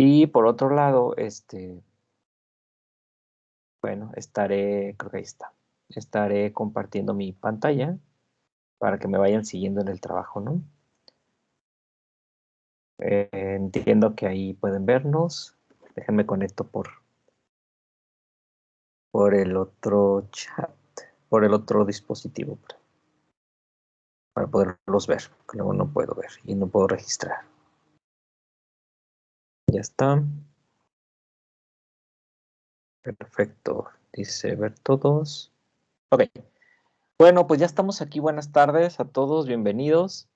Y por otro lado, bueno, creo que ahí está. Estaré compartiendo mi pantalla para que me vayan siguiendo en el trabajo, ¿no? Entiendo que ahí pueden vernos. Déjenme conecto por el otro chat, por el otro dispositivo, para poderlos ver, que luego no puedo ver y no puedo registrar. Ya está. Perfecto. Dice ver todos. Ok. Bueno, pues ya estamos aquí. Buenas tardes a todos. Bienvenidos.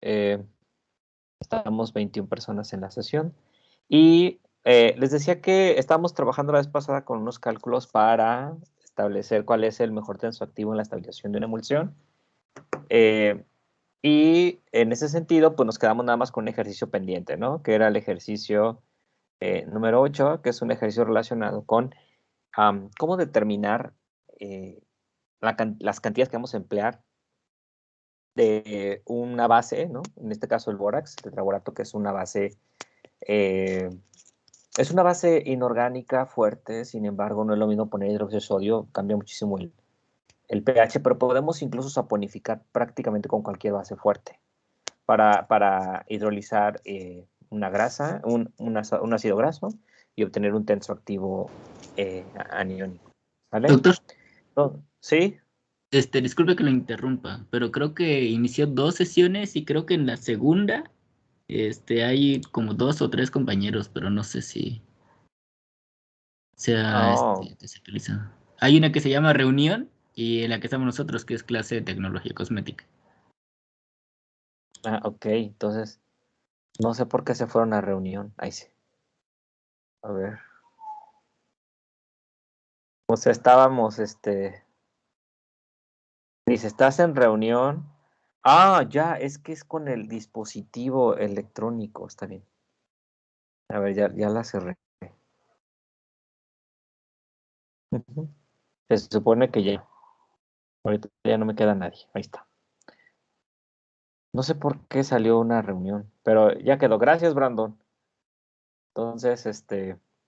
Eh, Estamos 21 personas en la sesión. Y les decía que estábamos trabajando la vez pasada con unos cálculos para establecer cuál es el mejor tenso activo en la estabilización de una emulsión. Y en ese sentido, pues nos quedamos nada más con un ejercicio pendiente, ¿no? Que era el ejercicio número 8, que es un ejercicio relacionado con cómo determinar las cantidades que vamos a emplear de una base, ¿no? En este caso el bórax, el tetraborato, que eh, es una base inorgánica fuerte. Sin embargo, no es lo mismo poner hidróxido de sodio, cambia muchísimo el pH, pero podemos incluso saponificar prácticamente con cualquier base fuerte para hidrolizar una grasa, un ácido graso y obtener un tensoactivo aniónico. ¿Vale? Doctor, ¿Sí? disculpe que lo interrumpa, pero creo que inició 2 sesiones y creo que en la segunda, hay como 2 o 3 compañeros, pero no sé si sea, Oh, desactualizado. Hay una que se llama reunión y en la que estamos nosotros, que es clase de tecnología cosmética. ok. Entonces, no sé por qué se fueron a reunión. Ahí sí. A ver. O sea, estábamos, dice, ¿estás en reunión? Ah, ya, es que es con el dispositivo electrónico. Está bien. A ver, ya la cerré. Ujú. Se supone que ya. Ahorita ya no me queda nadie. Ahí está. No sé por qué salió una reunión, pero ya quedó. Gracias, Brandon. Entonces,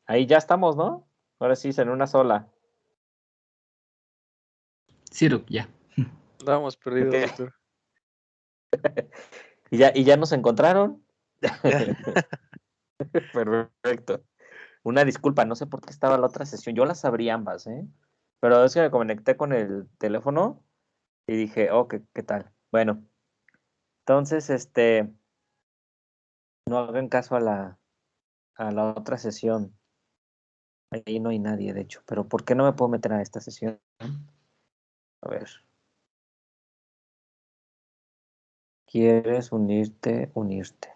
ahí ya estamos, ¿no? Ahora sí, en una sola. Ciro, ya. Estábamos Ok. perdidos, doctor. ¿Y ya nos encontraron? Ya. Perfecto. Una disculpa, no sé por qué estaba la otra sesión. Yo las abrí ambas, ¿eh? Pero es que me conecté con el teléfono y dije, oh, ¿qué tal? Bueno, entonces, no hagan caso a la otra sesión. Ahí no hay nadie, de hecho. Pero ¿por qué no me puedo meter a esta sesión? A ver. ¿Quieres unirte? Unirte.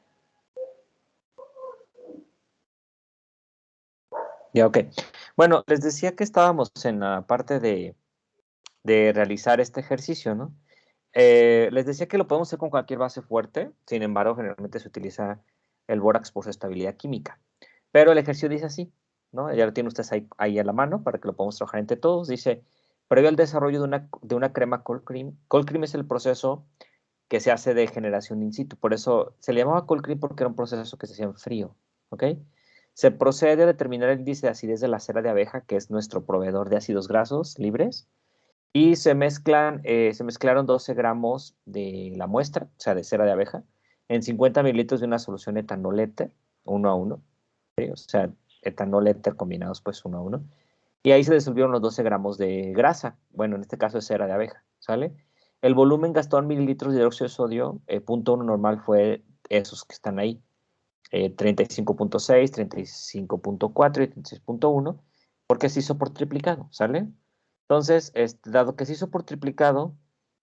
Ya, ok. Bueno, les decía que estábamos en la parte de realizar este ejercicio, ¿no? Les decía que lo podemos hacer con cualquier base fuerte. Sin embargo, generalmente se utiliza el bórax por su estabilidad química. Pero el ejercicio dice así, ¿no? Ya lo tienen ustedes ahí a la mano para que lo podamos trabajar entre todos. Dice, previo al desarrollo de una crema cold cream es el proceso que se hace de generación in situ. Por eso se le llamaba cold cream, porque era un proceso que se hacía en frío, ¿ok? Se procede a determinar el índice de acidez de la cera de abeja, que es nuestro proveedor de ácidos grasos libres, y se mezclaron 12 gramos de la muestra, o sea, de cera de abeja, en 50 mililitros de una solución etanol éter, 1 a 1, ¿sí? O sea, etanol éter combinados pues 1 a 1. Y ahí se disolvieron los 12 gramos de grasa, bueno, en este caso es cera de abeja, ¿sale? El volumen gastado en mililitros de hidróxido de sodio, punto 1 normal, fue esos que están ahí, 35.6, 35.4 y 36.1, porque se hizo por triplicado, ¿sale? Entonces, dado que se hizo por triplicado,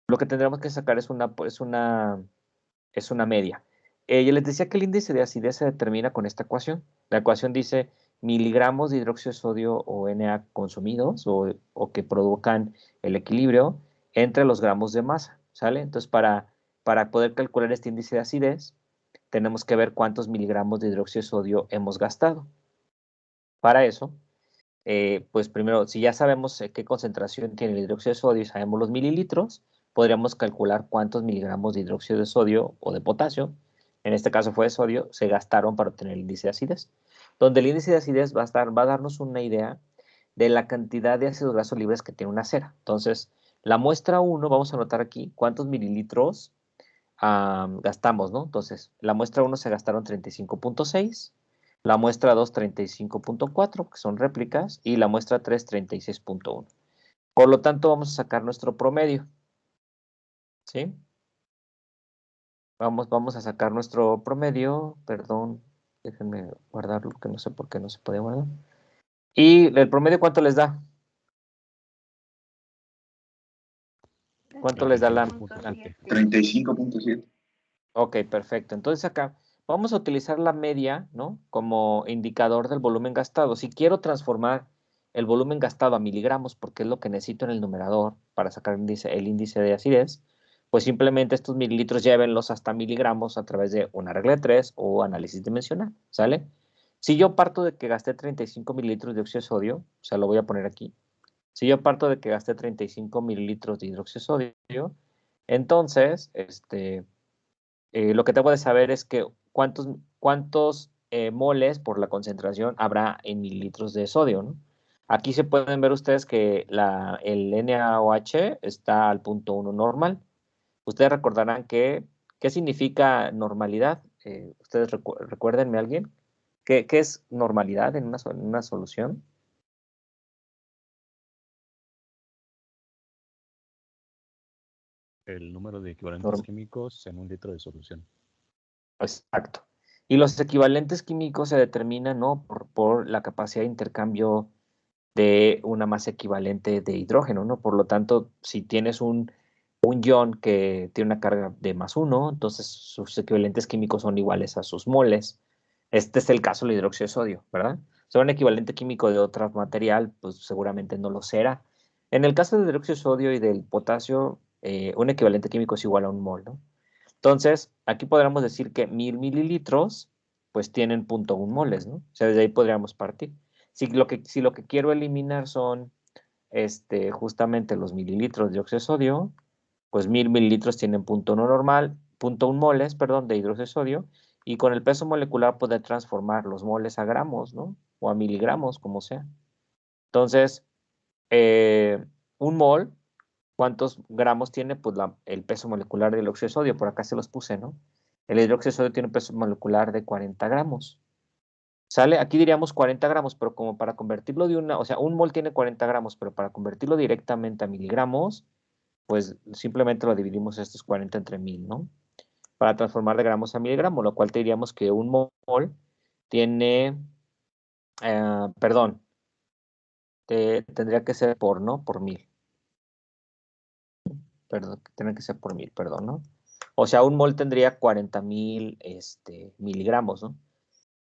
lo que tendremos que sacar es una media. Yo les decía que el índice de acidez se determina con esta ecuación. La ecuación dice miligramos de hidróxido de sodio o Na consumidos o que provocan el equilibrio entre los gramos de masa, ¿sale? Entonces, para poder calcular este índice de acidez, tenemos que ver cuántos miligramos de hidróxido de sodio hemos gastado. Para eso, pues primero, si ya sabemos qué concentración tiene el hidróxido de sodio y sabemos los mililitros, podríamos calcular cuántos miligramos de hidróxido de sodio o de potasio, en este caso fue de sodio, se gastaron para obtener el índice de acidez. donde el índice de acidez va a darnos una idea de la cantidad de ácidos grasos libres que tiene una cera. Entonces, la muestra 1, vamos a anotar aquí cuántos mililitros gastamos, ¿no? Entonces, la muestra 1 se gastaron 35.6, la muestra 2 35.4, que son réplicas, y la muestra 3 36.1. Por lo tanto, vamos a sacar nuestro promedio, ¿sí? Vamos a sacar nuestro promedio, perdón, déjenme guardarlo, que no sé por qué no se puede guardar. ¿Y el promedio cuánto les da? ¿Cuánto les da la? 35.7. Ok, perfecto. Entonces acá vamos a utilizar la media, ¿no? Como indicador del volumen gastado. Si quiero transformar el volumen gastado a miligramos, porque es lo que necesito en el numerador para sacar el índice de acidez, pues simplemente estos mililitros llévenlos hasta miligramos a través de una regla de 3 o análisis dimensional, ¿sale? Si yo parto de que gasté 35 mililitros de óxido de sodio, o sea, lo voy a poner aquí. Si yo parto de que gasté 35 mililitros de hidróxido de sodio, entonces, lo que tengo de saber es que cuántos moles por la concentración habrá en mililitros de sodio, ¿no? Aquí se pueden ver ustedes que el NaOH está al punto 1 normal. Ustedes recordarán ¿qué significa normalidad? Ustedes recuérdenme a alguien. ¿Qué es normalidad en una solución? El número de equivalentes químicos en un litro de solución. Exacto. Y los equivalentes químicos se determinan, ¿no? por la capacidad de intercambio de una masa equivalente de hidrógeno, ¿no? Por lo tanto, si tienes un ion que tiene una carga de +1, entonces sus equivalentes químicos son iguales a sus moles. Este es el caso del hidróxido de sodio, ¿verdad? Si es un equivalente químico de otro material, pues seguramente no lo será. En el caso del hidróxido de sodio y del potasio, un equivalente químico es igual a un mol, ¿no? Entonces, aquí podríamos decir que 1000 mililitros, pues tienen 0.1 moles, ¿no? O sea, desde ahí podríamos partir. Si lo que quiero eliminar son justamente los mililitros de óxido de sodio, pues 1000 mililitros tienen 0.1 normal, 0.1 moles, perdón, de hidróxido de sodio, y con el peso molecular poder transformar los moles a gramos, ¿no? O a miligramos, como sea. Entonces, un mol, ¿cuántos gramos tiene? Pues el peso molecular del óxido de sodio, por acá se los puse, ¿no? El hidróxido de sodio tiene un peso molecular de 40 gramos. ¿Sale? Aquí diríamos 40 gramos, pero como para convertirlo o sea, un mol tiene 40 gramos, pero para convertirlo directamente a miligramos, pues simplemente lo dividimos estos 40 entre 1000, ¿no? Para transformar de gramos a miligramos, lo cual te diríamos que un mol tiene, perdón, tendría que ser ¿no? Por 1000. Perdón, tiene que ser por 1000, perdón, ¿no? O sea, un mol tendría 40,000 miligramos, ¿no?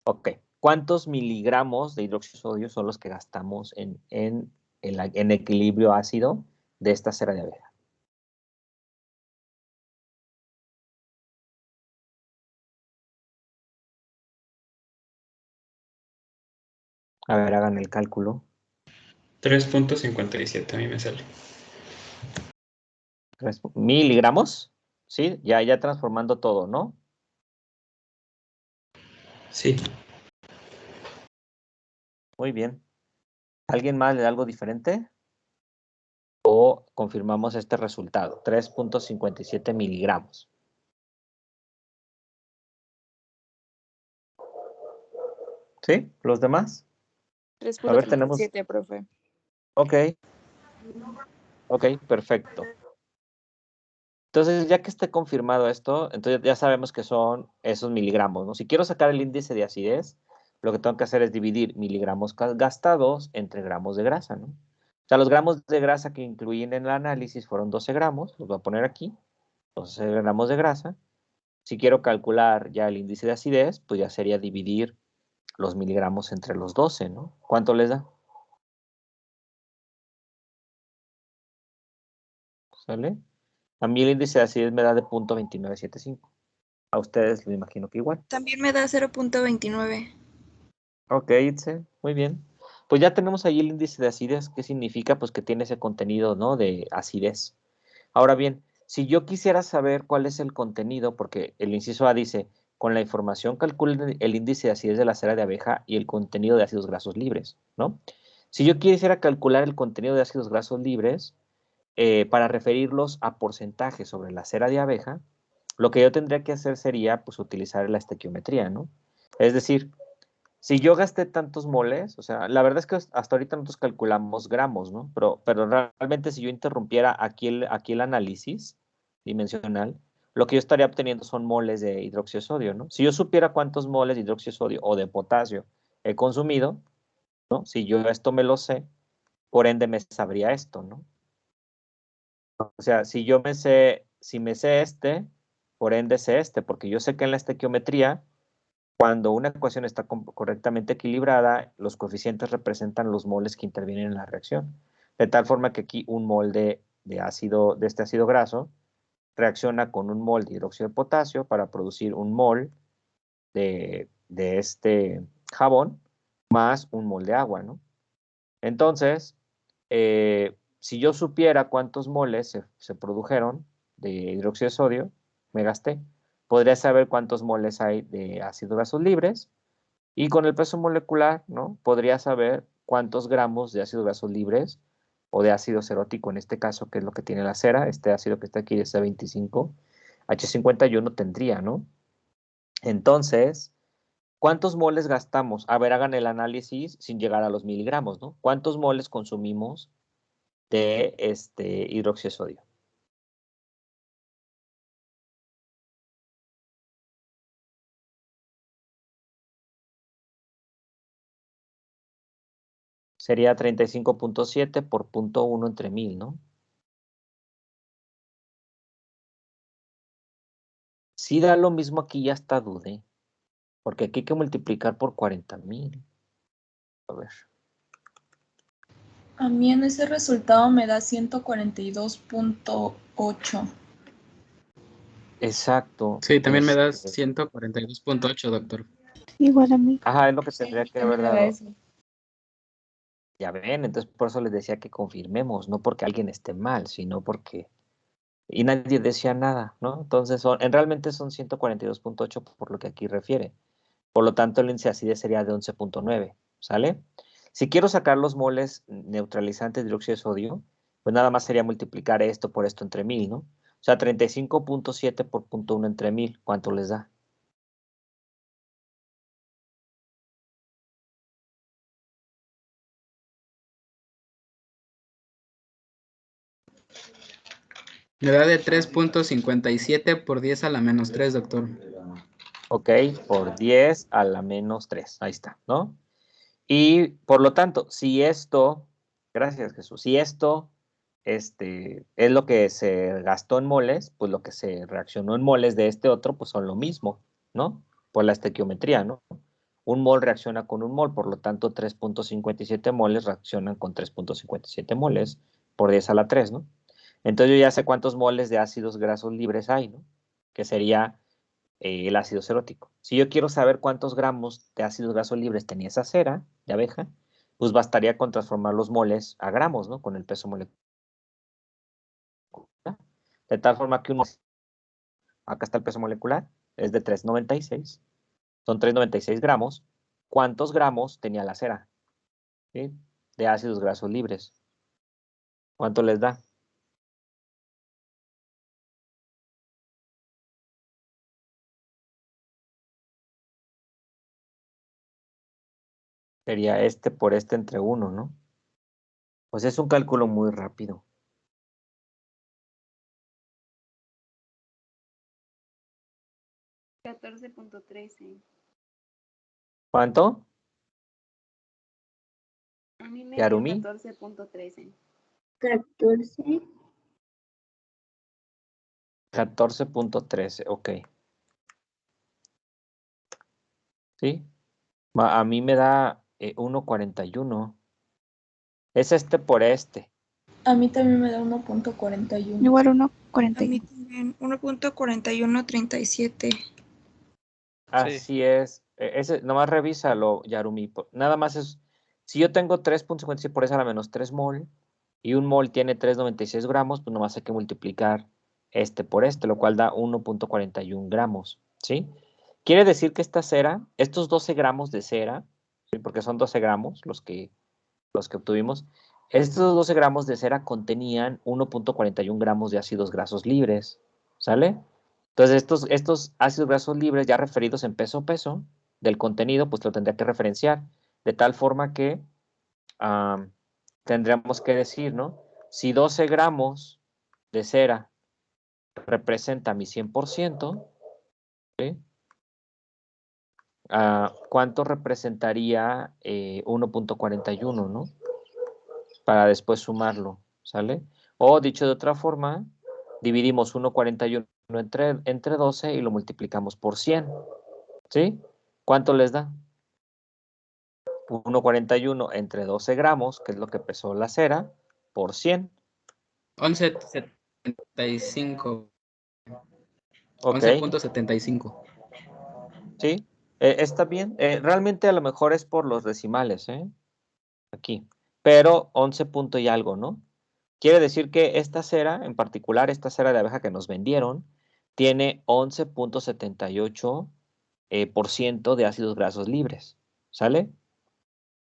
Ok. ¿Cuántos miligramos de hidróxido de sodio son los que gastamos en equilibrio ácido de esta cera de abeja? A ver, hagan el cálculo. 3.57 a mí me sale. ¿Miligramos? ¿Sí? Ya transformando todo, ¿no? Sí. Muy bien. ¿Alguien más le da algo diferente? ¿O confirmamos este resultado? 3.57 miligramos. ¿Sí? ¿Los demás? A ver, tenemos... 3.57, profe. Ok. Ok, perfecto. Entonces, ya que esté confirmado esto, entonces ya sabemos que son esos miligramos, ¿no? Si quiero sacar el índice de acidez, lo que tengo que hacer es dividir miligramos gastados entre gramos de grasa, ¿no? O sea, los gramos de grasa que incluí en el análisis fueron 12 gramos, los voy a poner aquí, 12 gramos de grasa. Si quiero calcular ya el índice de acidez, pues ya sería dividir los miligramos entre los 12, ¿no? ¿Cuánto les da? ¿Sale? A mí el índice de acidez me da de 0.2975. A ustedes lo imagino que igual. También me da 0.29. Ok, Itze, muy bien. Pues ya tenemos ahí el índice de acidez. ¿Qué significa? Pues que tiene ese contenido, ¿no? De acidez. Ahora bien, si yo quisiera saber cuál es el contenido, porque el inciso A dice, con la información calculen el índice de acidez de la cera de abeja y el contenido de ácidos grasos libres, ¿no? Si yo quisiera calcular el contenido de ácidos grasos libres para referirlos a porcentajes sobre la cera de abeja, lo que yo tendría que hacer sería pues utilizar la estequiometría, ¿no? Es decir, si yo gasté tantos moles, o sea, la verdad es que hasta ahorita nosotros calculamos gramos, ¿no? Pero realmente si yo interrumpiera aquí el análisis dimensional, lo que yo estaría obteniendo son moles de hidróxido de sodio, ¿no? Si yo supiera cuántos moles de hidróxido de sodio o de potasio he consumido, ¿no? Si yo esto me lo sé, por ende me sabría esto, ¿no? O sea, si me sé este, por ende sé este, porque yo sé que en la estequiometría, cuando una ecuación está correctamente equilibrada, los coeficientes representan los moles que intervienen en la reacción. De tal forma que aquí un mol de este ácido graso reacciona con un mol de hidróxido de potasio para producir un mol de este jabón más un mol de agua, ¿no? Entonces, si yo supiera cuántos moles se produjeron de hidróxido de sodio, me gasté, podría saber cuántos moles hay de ácidos grasos libres y con el peso molecular, ¿no? Podría saber cuántos gramos de ácidos grasos libres o de ácido serótico, en este caso, que es lo que tiene la cera, este ácido que está aquí, C25, H51 tendría, ¿no? Entonces, ¿cuántos moles gastamos? A ver, hagan el análisis sin llegar a los miligramos, ¿no? ¿Cuántos moles consumimos de hidróxido de sodio? Sería 35.7 por 0.1 entre 1000, ¿no? Si da lo mismo aquí, ya está dudé. Porque aquí hay que multiplicar por 40,000. A ver. A mí en ese resultado me da 142.8. Exacto. Sí, también me da 142.8, doctor. Igual a mí. Ajá, es lo que tendría que haber También me da dado. eso. Ya ven, entonces por eso les decía que confirmemos, no porque alguien esté mal, sino porque... Y nadie decía nada, ¿no? Entonces, realmente son 142.8 por lo que aquí refiere. Por lo tanto, el índice de acidez sería de 11.9, ¿sale? Si quiero sacar los moles neutralizantes de dióxido de sodio, pues nada más sería multiplicar esto por esto entre 1000, ¿no? O sea, 35.7 por 0.1 entre 1000, ¿cuánto les da? Me da de 3.57 por 10 a la menos 3, doctor. Ok, por 10 a la menos 3, ahí está, ¿no? Y por lo tanto, si esto, gracias Jesús, si esto es lo que se gastó en moles, pues lo que se reaccionó en moles de este otro, pues son lo mismo, ¿no? Por la estequiometría, ¿no? Un mol reacciona con un mol, por lo tanto 3.57 moles reaccionan con 3.57 moles por 10 a la 3, ¿no? Entonces yo ya sé cuántos moles de ácidos grasos libres hay, ¿no? Que sería el ácido serótico. Si yo quiero saber cuántos gramos de ácidos grasos libres tenía esa cera de abeja, pues bastaría con transformar los moles a gramos, ¿no? Con el peso molecular. De tal forma que acá está el peso molecular, es de 396, son 396 gramos. ¿Cuántos gramos tenía la cera? ¿Sí? De ácidos grasos libres. ¿Cuánto les da? Sería este por este entre 1, ¿no? Pues es un cálculo muy rápido. $14.13. ¿Cuánto? A mí me dio Yarumi. 14.13. 14. 14.13, ok. ¿Sí? A mí me da 1.41. Es este por este. A mí también me da 1.41. Igual A mí 1.41. también 1.4137. Así es. Ese, nomás revísalo, Yarumi. Nada más es, si yo tengo 3.56 por esa a la menos 3 mol y un mol tiene 3.96 gramos, pues nomás hay que multiplicar este por este, lo cual da 1.41 gramos, ¿sí? Quiere decir que esta cera, estos 12 gramos de cera, ¿sí? Porque son 12 gramos los que obtuvimos, estos 12 gramos de cera contenían 1.41 gramos de ácidos grasos libres, ¿sale? Entonces, estos ácidos grasos libres ya referidos en peso del contenido, pues lo tendría que referenciar, de tal forma que tendríamos que decir, ¿no? Si 12 gramos de cera representa mi 100%, ¿sí? ¿Cuánto representaría 1.41, ¿no? Para después sumarlo, ¿sale? O dicho de otra forma, dividimos 1.41 entre 12 y lo multiplicamos por 100, ¿sí? ¿Cuánto les da? 1.41 entre 12 gramos, que es lo que pesó la cera, por 100. 11.75. Ok. 11.75. Sí, está bien. Realmente a lo mejor es por los decimales, aquí. Pero 11 punto y algo, ¿no? Quiere decir que esta cera, en particular esta cera de abeja que nos vendieron, tiene 11.78% por ciento de ácidos grasos libres, ¿sale?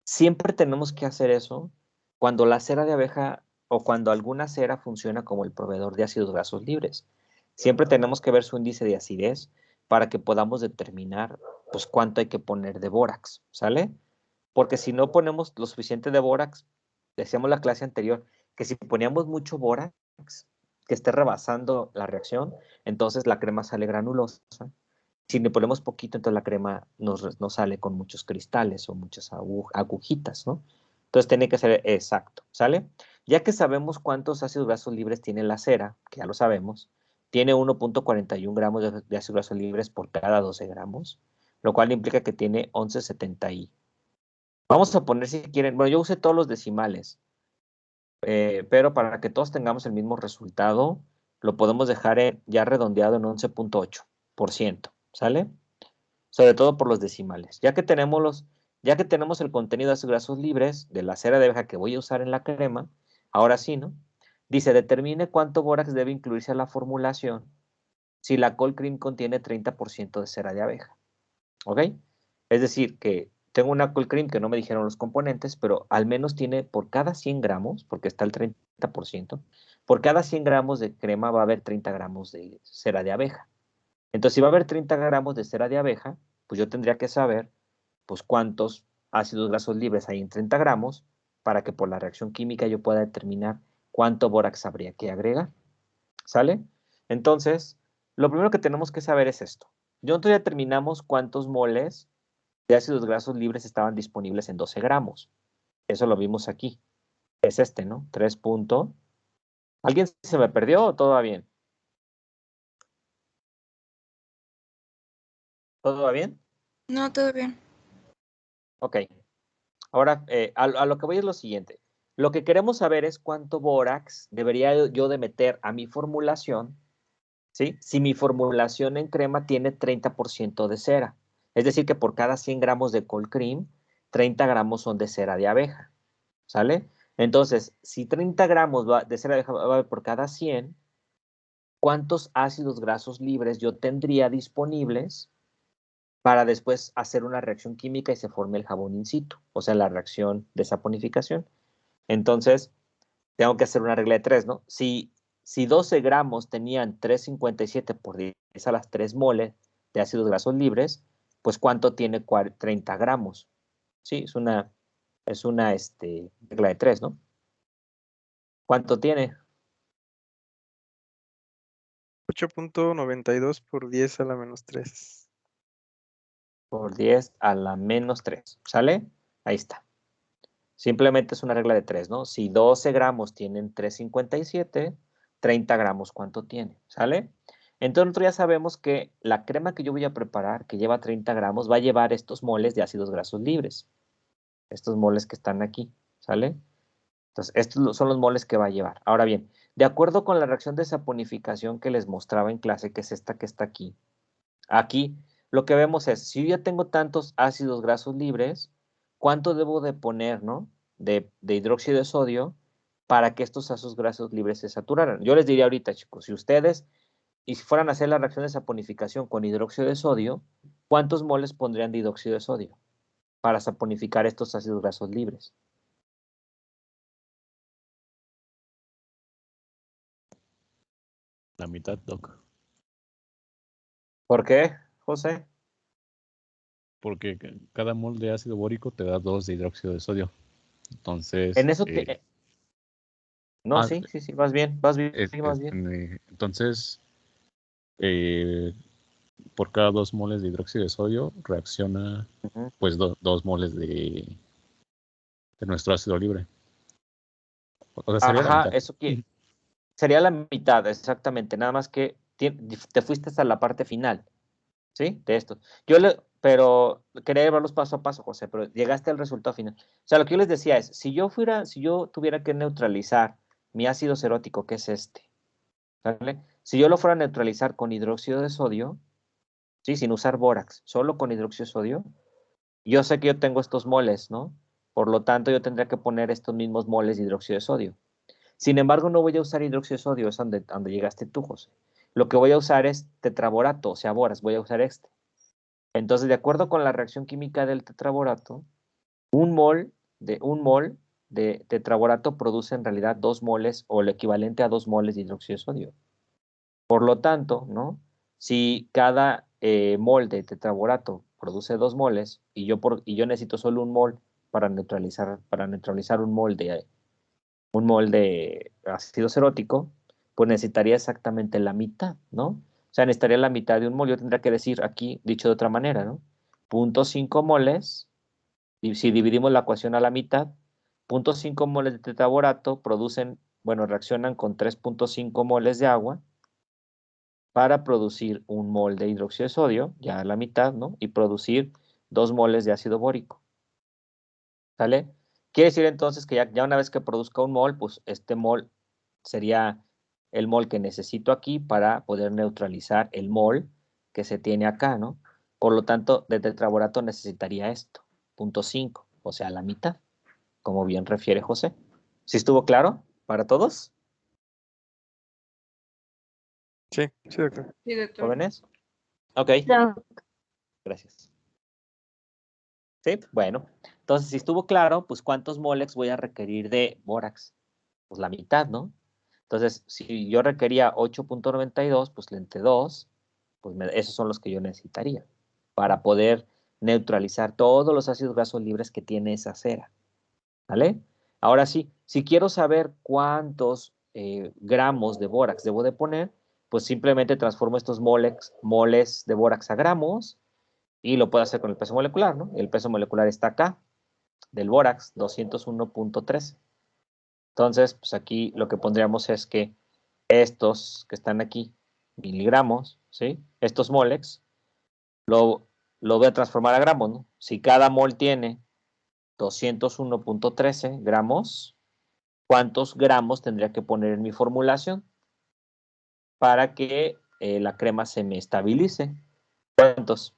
Siempre tenemos que hacer eso cuando la cera de abeja o cuando alguna cera funciona como el proveedor de ácidos grasos libres. Siempre tenemos que ver su índice de acidez para que podamos determinar pues cuánto hay que poner de bórax, ¿sale? Porque si no ponemos lo suficiente de bórax, decíamos la clase anterior, que si poníamos mucho bórax, que esté rebasando la reacción, entonces la crema sale granulosa. Si le ponemos poquito, entonces la crema nos sale con muchos cristales o muchas agujitas, ¿no? Entonces tiene que ser exacto, ¿sale? Ya que sabemos cuántos ácidos grasos libres tiene la cera, que ya lo sabemos, tiene 1.41 gramos de ácidos grasos libres por cada 12 gramos, lo cual implica que tiene 11.70 Vamos a poner si quieren, bueno, yo usé todos los decimales, pero para que todos tengamos el mismo resultado, lo podemos dejar ya redondeado en 11.8%, ¿sale? Sobre todo por los decimales. Ya que tenemos el contenido de ácidos grasos libres de la cera de abeja que voy a usar en la crema, ahora sí, ¿no? Dice, determine cuánto bórax debe incluirse a la formulación si la cold cream contiene 30% de cera de abeja, ¿ok? Es decir, que tengo una cold cream que no me dijeron los componentes, pero al menos tiene por cada 100 gramos, porque está el 30%, por cada 100 gramos de crema va a haber 30 gramos de cera de abeja. Entonces, si va a haber 30 gramos de cera de abeja, pues yo tendría que saber, pues, cuántos ácidos grasos libres hay en 30 gramos para que por la reacción química yo pueda determinar cuánto bórax habría que agregar. ¿Sale? Entonces, lo primero que tenemos que saber es esto. Nosotros ya determinamos cuántos moles de ácidos grasos libres estaban disponibles en 12 gramos. Eso lo vimos aquí. Es este, ¿no? 3 punto. ¿Alguien se me perdió o todo va bien? ¿Todo va bien? No, todo bien. Ok. Ahora, a lo que voy es lo siguiente. Lo que queremos saber es cuánto bórax debería yo de meter a mi formulación, ¿sí? Si mi formulación en crema tiene 30% de cera. Es decir, que por cada 100 gramos de cold cream, 30 gramos son de cera de abeja, ¿sale? Entonces, si 30 gramos de cera de abeja va a haber por cada 100, ¿cuántos ácidos grasos libres yo tendría disponibles para después hacer una reacción química y se forme el jabón in situ, o sea, la reacción de saponificación? Entonces, tengo que hacer una regla de 3, ¿no? Si 12 gramos tenían 3.57 por 10 a las 3 moles de ácidos grasos libres, pues ¿cuánto tiene 30 gramos? Sí, es una regla de 3, ¿no? ¿Cuánto tiene? 8.92 por 10 a la menos 3. Por 10 a la menos 3, ¿sale? Ahí está. Simplemente es una regla de 3, ¿no? Si 12 gramos tienen 3.57, 30 gramos, ¿cuánto tiene? ¿Sale? Entonces nosotros ya sabemos que la crema que yo voy a preparar, que lleva 30 gramos, va a llevar estos moles de ácidos grasos libres. Estos moles que están aquí, ¿sale? Entonces, estos son los moles que va a llevar. Ahora bien, de acuerdo con la reacción de saponificación que les mostraba en clase, que es esta que está aquí, aquí lo que vemos es, si yo ya tengo tantos ácidos grasos libres, ¿cuánto debo de poner, ¿no? De hidróxido de sodio para que estos ácidos grasos libres se saturaran. Yo les diría ahorita, chicos, si ustedes, y si fueran a hacer la reacción de saponificación con hidróxido de sodio, ¿cuántos moles pondrían de hidróxido de sodio para saponificar estos ácidos grasos libres? La mitad, Doc. ¿Por qué, José? Porque cada mol de ácido bórico te da 2 de hidróxido de sodio. Entonces, En eso no, ah, sí, vas bien, sí, vas bien. entonces, por cada 2 moles de hidróxido de sodio reacciona Ujú. pues 2 moles de nuestro ácido libre. O sea, sería la Ajá, mitad. eso sería la mitad, exactamente, nada más que te fuiste hasta la parte final, ¿sí? De esto. Pero quería llevarlos paso a paso, José, pero llegaste al resultado final. O sea, lo que yo les decía es, si yo tuviera que neutralizar mi ácido cerótico, que es este, ¿vale? Si yo lo fuera a neutralizar con hidróxido de sodio, ¿sí? Sin usar bórax, solo con hidróxido de sodio, yo sé que yo tengo estos moles, ¿no? Por lo tanto, yo tendría que poner estos mismos moles de hidróxido de sodio. Sin embargo, no voy a usar hidróxido de sodio, es donde llegaste tú, José. Lo que voy a usar es tetraborato, o sea, boras, voy a usar este. Entonces, de acuerdo con la reacción química del tetraborato, un mol de tetraborato produce en realidad 2 moles o el equivalente a 2 moles de hidróxido de sodio. Por lo tanto, ¿no? Si cada mol de tetraborato produce 2 moles y yo necesito solo un mol para neutralizar un mol de ácido cerótico, pues necesitaría exactamente la mitad, ¿no? O sea, necesitaría la mitad de un mol. Yo tendría que decir aquí, dicho de otra manera, ¿no? 0.5 moles, y si dividimos la ecuación a la mitad, 0.5 moles de tetraborato reaccionan con 3.5 moles de agua para producir un mol de hidróxido de sodio, ya a la mitad, ¿no? Y producir 2 moles de ácido bórico. ¿Sale? Quiere decir entonces que ya una vez que produzca un mol, pues este mol sería el mol que necesito aquí para poder neutralizar el mol que se tiene acá, ¿no? Por lo tanto, de tetraborato necesitaría esto, 0.5, o sea, la mitad, como bien refiere José. ¿Sí estuvo claro para todos, Sí, sí, doctor. Sí, doctor. jóvenes? Ok, Doc, gracias. Sí, bueno, entonces si estuvo claro, pues ¿cuántos moles voy a requerir de bórax? Pues la mitad, ¿no? Entonces, si yo requería 8.92, pues entre 2, pues esos son los que yo necesitaría para poder neutralizar todos los ácidos grasos libres que tiene esa cera, ¿vale? Ahora sí, si quiero saber cuántos gramos de bórax debo de poner, pues simplemente transformo estos moles de bórax a gramos y lo puedo hacer con el peso molecular, ¿no? El peso molecular está acá, del bórax, 201.13. Entonces, pues aquí lo que pondríamos es que estos que están aquí, miligramos, ¿sí? Estos moles, lo voy a transformar a gramos, ¿no? Si cada mol tiene 201.13 gramos, ¿cuántos gramos tendría que poner en mi formulación para que la crema se me estabilice? ¿Cuántos?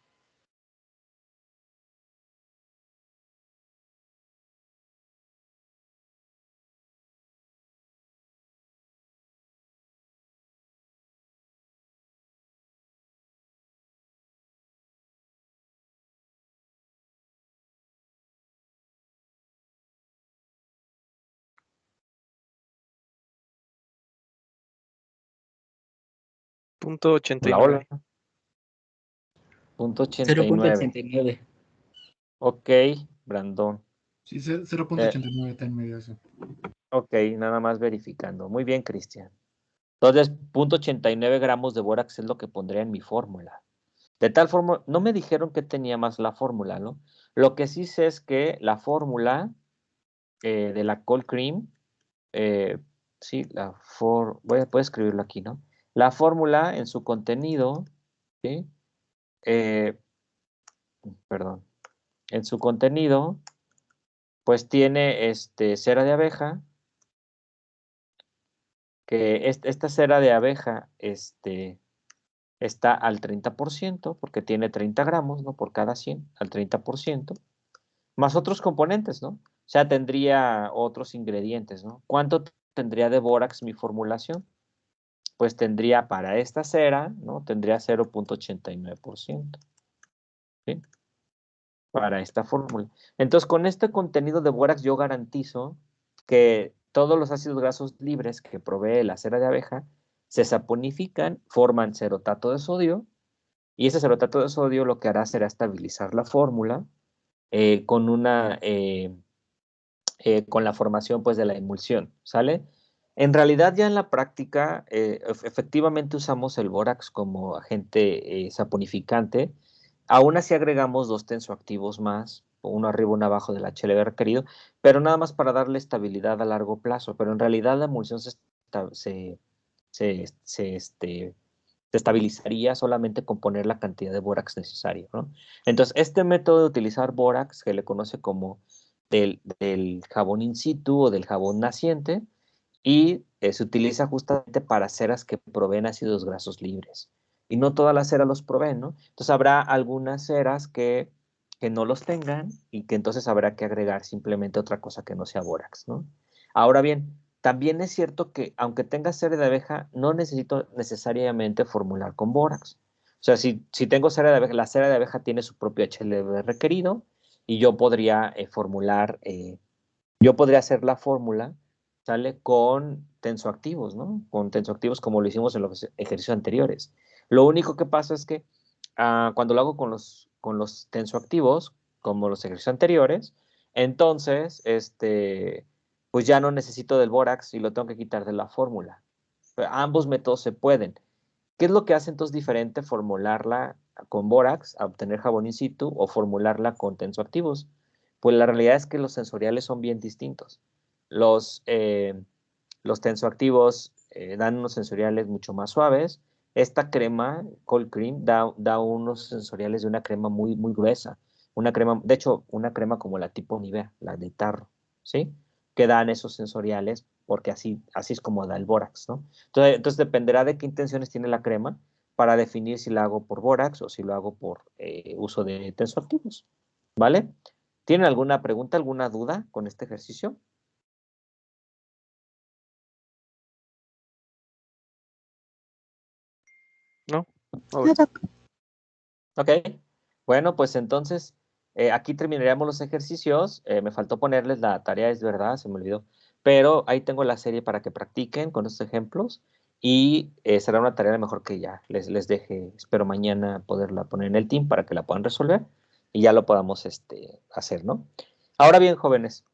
Punto Hola, 89. hola. Punto 89. 0.89. Ok, Brandon. Sí, 0.89 está en medio eso. Ok, nada más verificando. Muy bien, Cristian. Entonces, 0.89 gramos de bórax es lo que pondría en mi fórmula. De tal forma, no me dijeron que tenía más la fórmula, ¿no? Lo que sí sé es que la fórmula de la cold cream, sí, voy a escribirlo aquí, ¿no? La fórmula en su contenido, ¿sí? Eh, perdón, en su contenido, pues tiene cera de abeja, que esta cera de abeja, está al 30%, porque tiene 30 gramos, ¿no? Por cada 100, al 30%, más otros componentes, ¿no? O sea, tendría otros ingredientes, ¿no? ¿Cuánto tendría de bórax mi formulación? Pues tendría para esta cera, ¿no? Tendría 0.89%. ¿sí? Para esta fórmula. Entonces, con este contenido de bórax yo garantizo que todos los ácidos grasos libres que provee la cera de abeja se saponifican, forman cerotato de sodio, y ese cerotato de sodio lo que hará será estabilizar la fórmula con con la formación pues de la emulsión, ¿sale? En realidad ya en la práctica efectivamente usamos el bórax como agente saponificante. Aún así agregamos 2 tensoactivos más, uno arriba, uno abajo del HLB requerido, pero nada más para darle estabilidad a largo plazo. Pero en realidad la emulsión se estabilizaría solamente con poner la cantidad de bórax necesario, ¿no? Entonces, este método de utilizar bórax, que le conoce como del jabón in situ o del jabón naciente, y se utiliza justamente para ceras que proveen ácidos grasos libres. Y no todas las ceras los proveen, ¿no? Entonces habrá algunas ceras que no los tengan y que entonces habrá que agregar simplemente otra cosa que no sea bórax, ¿no? Ahora bien, también es cierto que aunque tenga cera de abeja, no necesito necesariamente formular con bórax. O sea, si tengo cera de abeja, la cera de abeja tiene su propio HLB requerido y yo podría yo podría hacer la fórmula, ¿sale? Con tensoactivos, ¿no? Con tensoactivos como lo hicimos en los ejercicios anteriores. Lo único que pasa es que cuando lo hago con los tensoactivos, como los ejercicios anteriores, entonces, pues ya no necesito del bórax y lo tengo que quitar de la fórmula. Pero ambos métodos se pueden. ¿Qué es lo que hace entonces diferente formularla con bórax a obtener jabón in situ o formularla con tensoactivos? Pues la realidad es que los sensoriales son bien distintos. Los tensoactivos dan unos sensoriales mucho más suaves. Esta crema, Cold Cream, da unos sensoriales de una crema muy, muy gruesa. Una crema, de hecho, una crema como la tipo Nivea, la de tarro, ¿sí? Que dan esos sensoriales porque así es como da el bórax, ¿no? Entonces dependerá de qué intenciones tiene la crema para definir si la hago por bórax o si lo hago por uso de tensoactivos, ¿vale? ¿Tienen alguna pregunta, alguna duda con este ejercicio? No. No, doc. Ok, bueno, pues entonces aquí terminaríamos los ejercicios. Me faltó ponerles la tarea, es verdad, se me olvidó. Pero ahí tengo la serie para que practiquen con estos ejemplos y será una tarea mejor que ya les deje. Espero mañana poderla poner en el team para que la puedan resolver y ya lo podamos hacer, ¿no? Ahora bien, jóvenes,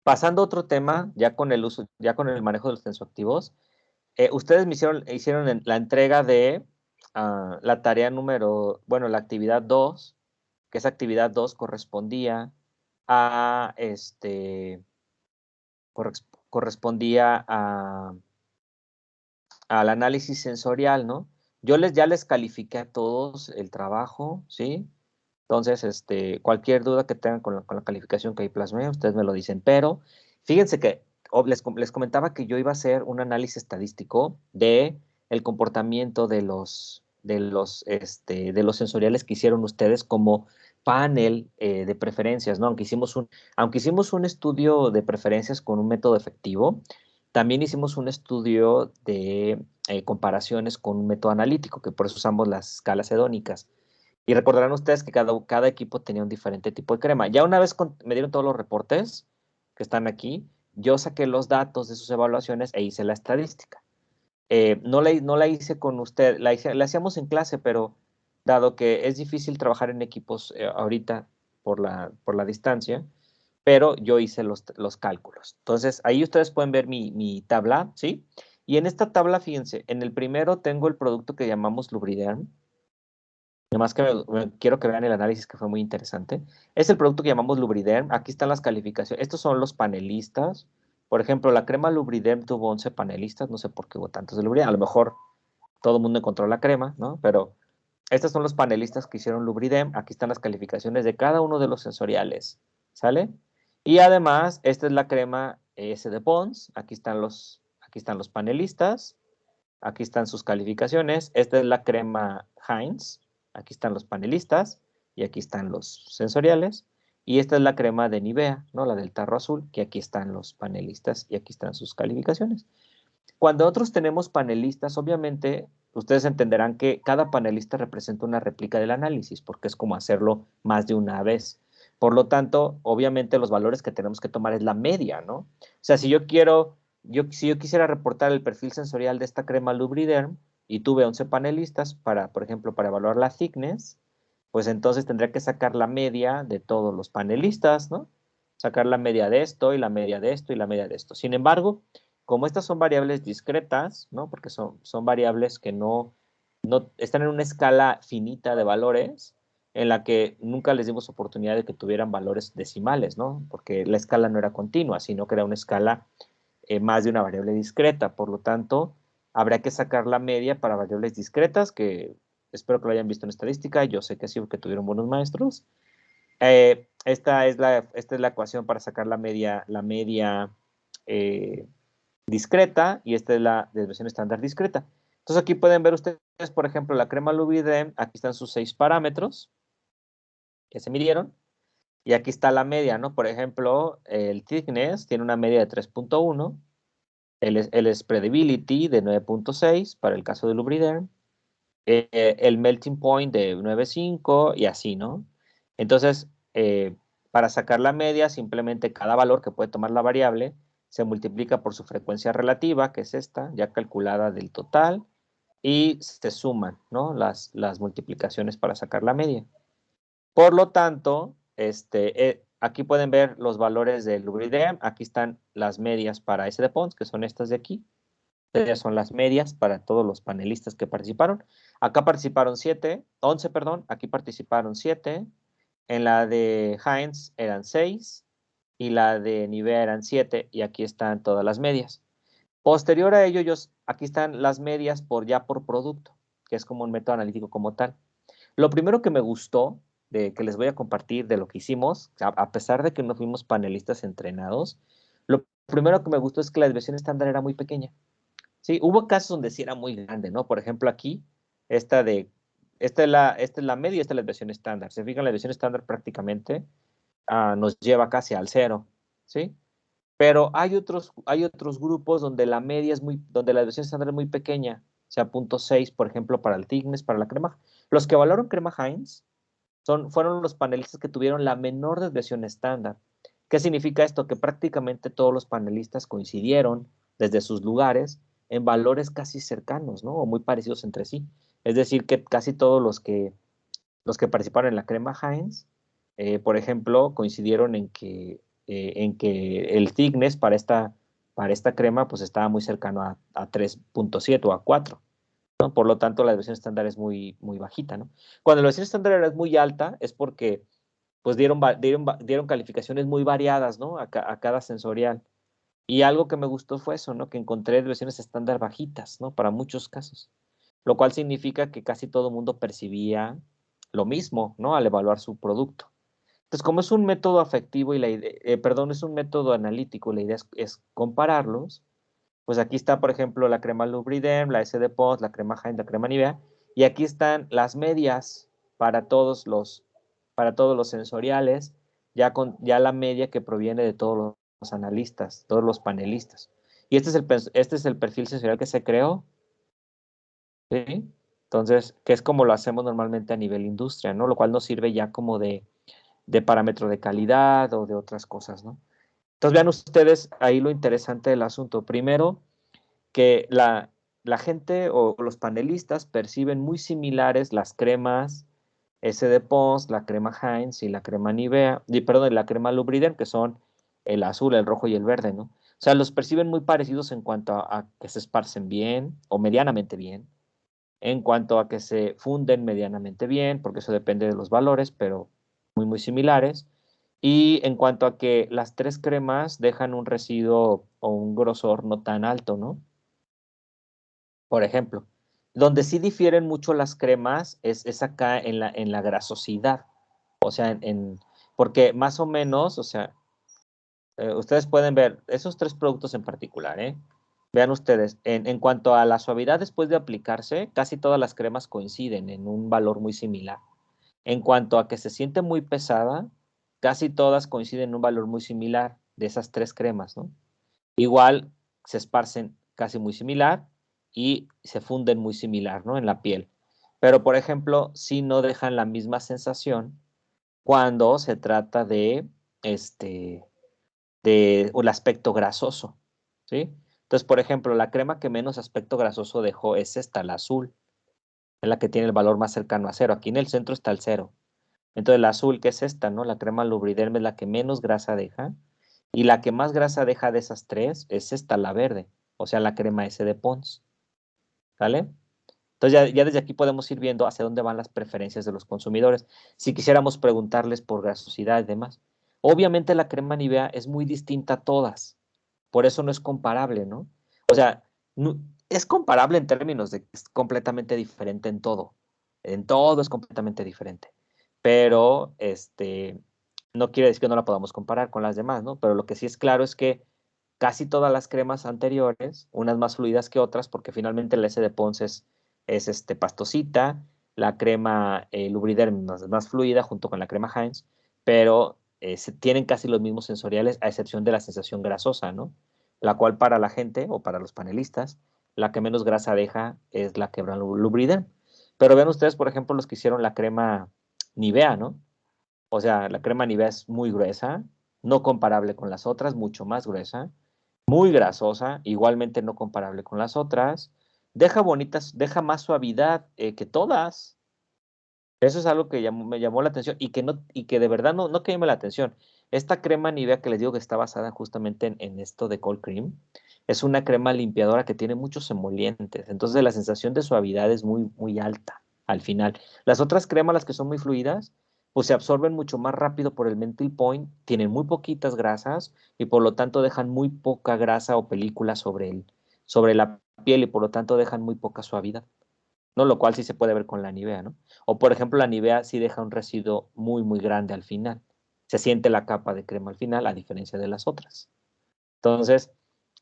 pasando a otro tema, ya con el uso, ya con el manejo de los tensoactivos, ustedes hicieron la entrega de la tarea bueno, la actividad 2, que esa actividad 2 correspondía a, correspondía al análisis sensorial, ¿no? Ya les califiqué a todos el trabajo, ¿sí? Entonces, cualquier duda que tengan con la calificación que ahí plasmé, ustedes me lo dicen. Pero fíjense que les comentaba que yo iba a hacer un análisis estadístico de el comportamiento de los sensoriales que hicieron ustedes como panel de preferencias, ¿no? Aunque hicimos un estudio de preferencias con un método efectivo, también hicimos un estudio de comparaciones con un método analítico, que por eso usamos las escalas hedónicas. Y recordarán ustedes que cada equipo tenía un diferente tipo de crema. Ya una vez me dieron todos los reportes que están aquí, yo saqué los datos de sus evaluaciones e hice la estadística. No la hice con usted, la hacíamos en clase, pero dado que es difícil trabajar en equipos ahorita por la distancia, pero yo hice los cálculos. Entonces, ahí ustedes pueden ver mi tabla, ¿sí? Y en esta tabla, fíjense, en el primero tengo el producto que llamamos Lubriderm. Además que quiero que vean el análisis que fue muy interesante. Es el producto que llamamos Lubriderm. Aquí están las calificaciones. Estos son los panelistas. Por ejemplo, la crema Lubriderm tuvo 11 panelistas. No sé por qué hubo tantos de Lubriderm. A lo mejor todo el mundo encontró la crema, ¿no? Pero estos son los panelistas que hicieron Lubriderm. Aquí están las calificaciones de cada uno de los sensoriales. ¿Sale? Y además, esta es la crema S de Pons. Aquí están los panelistas. Aquí están sus calificaciones. Esta es la crema Heinz. Aquí están los panelistas y aquí están los sensoriales. Y esta es la crema de Nivea, ¿no? La del tarro azul, que aquí están los panelistas y aquí están sus calificaciones. Cuando nosotros tenemos panelistas, obviamente ustedes entenderán que cada panelista representa una réplica del análisis, porque es como hacerlo más de una vez. Por lo tanto, obviamente los valores que tenemos que tomar es la media, ¿no? O sea, si yo quisiera reportar el perfil sensorial de esta crema Lubriderm y tuve 11 panelistas por ejemplo, para evaluar la thickness, pues entonces tendría que sacar la media de todos los panelistas, ¿no? Sacar la media de esto y la media de esto y la media de esto. Sin embargo, como estas son variables discretas, ¿no? Porque son variables que no están en una escala finita de valores, en la que nunca les dimos oportunidad de que tuvieran valores decimales, ¿no? Porque la escala no era continua, sino que era una escala más de una variable discreta. Por lo tanto, habrá que sacar la media para variables discretas, que espero que lo hayan visto en estadística. Yo sé que sí, porque tuvieron buenos maestros. Esta es la ecuación para sacar la media discreta, y esta es la desviación estándar discreta. Entonces aquí pueden ver ustedes, por ejemplo, la crema Lubriderm, aquí están sus 6 parámetros que se midieron, y aquí está la media, ¿no? Por ejemplo, el thickness tiene una media de 3.1, el spreadability de 9.6 para el caso de Lubriderm, el melting point de 9.5 y así, ¿no? Entonces, para sacar la media, simplemente cada valor que puede tomar la variable se multiplica por su frecuencia relativa, que es esta, ya calculada del total, y se suman, ¿no? Las multiplicaciones para sacar la media. Por lo tanto, aquí pueden ver los valores del Lubriderm. Aquí están las medias para S de Pons, que son estas de aquí. Estas son las medias para todos los panelistas que participaron. Acá participaron 11, perdón. Aquí participaron 7. En la de Heinz eran 6. Y la de Nivea eran 7. Y aquí están todas las medias. Posterior a ello, aquí están las medias por producto, que es como un método analítico como tal. Lo primero que me gustó, que les voy a compartir de lo que hicimos, a pesar de que no fuimos panelistas entrenados, lo primero que me gustó es que la desviación estándar era muy pequeña. Sí, hubo casos donde sí era muy grande, ¿no? Por ejemplo, aquí, esta es la media, esta es la desviación estándar. Se fijan, la desviación estándar prácticamente nos lleva casi al 0, ¿sí? Pero hay otros grupos donde la media donde la desviación estándar es muy pequeña, o sea, 0.6, por ejemplo, para el thickness, para la crema. Los que evaluaron crema Heinz fueron los panelistas que tuvieron la menor desviación estándar. ¿Qué significa esto? Que prácticamente todos los panelistas coincidieron desde sus lugares en valores casi cercanos, ¿no? O muy parecidos entre sí. Es decir, que casi todos los que participaron en la crema Heinz, por ejemplo, coincidieron en que el thickness para esta crema pues estaba muy cercano a 3.7 o a 4, ¿no? Por lo tanto, la desviación estándar es muy, muy bajita, ¿no? Cuando la desviación estándar es muy alta es porque pues dieron calificaciones muy variadas, ¿no? A cada sensorial. Y algo que me gustó fue eso, ¿no? Que encontré desviaciones estándar bajitas, ¿no? Para muchos casos. Lo cual significa que casi todo el mundo percibía lo mismo, ¿no? Al evaluar su producto. Entonces, como es un método afectivo y es un método analítico, la idea es compararlos. Pues aquí está, por ejemplo, la crema Lubriderm, la S de Pons, la crema Heinz, la crema Nivea, y aquí están las medias para todos los sensoriales, ya la media que proviene de todos los analistas, todos los panelistas. Y este es el perfil sensorial que se creó, ¿sí? Entonces, que es como lo hacemos normalmente a nivel industria, ¿no? Lo cual nos sirve ya como de parámetro de calidad o de otras cosas, ¿no? Entonces, vean ustedes ahí lo interesante del asunto. Primero, que la gente o los panelistas perciben muy similares las cremas S de Pons, la crema Heinz y la crema Nivea, la crema Lubriderm, que son el azul, el rojo y el verde, ¿no? O sea, los perciben muy parecidos en cuanto a que se esparcen bien o medianamente bien, en cuanto a que se funden medianamente bien, porque eso depende de los valores, pero muy, muy similares. Y en cuanto a que las 3 cremas dejan un residuo o un grosor no tan alto, ¿no? Por ejemplo, donde sí difieren mucho las cremas es acá en la grasosidad. O sea, porque más o menos, o sea, ustedes pueden ver esos 3 productos en particular, ¿eh? Vean ustedes, en cuanto a la suavidad después de aplicarse, casi todas las cremas coinciden en un valor muy similar. En cuanto a que se siente muy pesada, casi todas coinciden en un valor muy similar de esas 3 cremas, ¿no? Igual se esparcen casi muy similar, y se funden muy similar, ¿no? En la piel. Pero, por ejemplo, sí no dejan la misma sensación cuando se trata de, o el aspecto grasoso, ¿sí? Entonces, por ejemplo, la crema que menos aspecto grasoso dejó es esta, la azul, es la que tiene el valor más cercano a cero. Aquí en el centro está el cero. Entonces, la azul, que es esta, ¿no? La crema Lubriderm es la que menos grasa deja. Y la que más grasa deja de esas tres es esta, la verde, o sea, la crema S de Pond's, ¿vale? Entonces ya desde aquí podemos ir viendo hacia dónde van las preferencias de los consumidores. Si quisiéramos preguntarles por grasosidad y demás. Obviamente la crema Nivea es muy distinta a todas, por eso no es comparable, ¿no? O sea, es comparable en términos de que es completamente diferente en todo es completamente diferente, pero no quiere decir que no la podamos comparar con las demás, ¿no? Pero lo que sí es claro es que casi todas las cremas anteriores, unas más fluidas que otras, porque finalmente el S de Pond's es pastosita, la crema Lubriderm más fluida junto con la crema Heinz, pero tienen casi los mismos sensoriales a excepción de la sensación grasosa, ¿no? La cual para la gente o para los panelistas, la que menos grasa deja es la crema Lubriderm. Pero vean ustedes, por ejemplo, los que hicieron la crema Nivea, ¿no? O sea, la crema Nivea es muy gruesa, no comparable con las otras, mucho más gruesa, muy grasosa, igualmente no comparable con las otras, deja más suavidad que todas. Eso es algo que me llamó la atención y que de verdad no que llame la atención. Esta crema Nivea que les digo que está basada justamente en esto de Cold Cream, es una crema limpiadora que tiene muchos emolientes, entonces la sensación de suavidad es muy, muy alta al final. Las otras cremas, las que son muy fluidas, pues se absorben mucho más rápido por el Mental Point, tienen muy poquitas grasas y por lo tanto dejan muy poca grasa o película sobre la piel y por lo tanto dejan muy poca suavidad, ¿no? Lo cual sí se puede ver con la Nivea, ¿no? O por ejemplo, la Nivea sí deja un residuo muy, muy grande al final. Se siente la capa de crema al final, a diferencia de las otras. Entonces,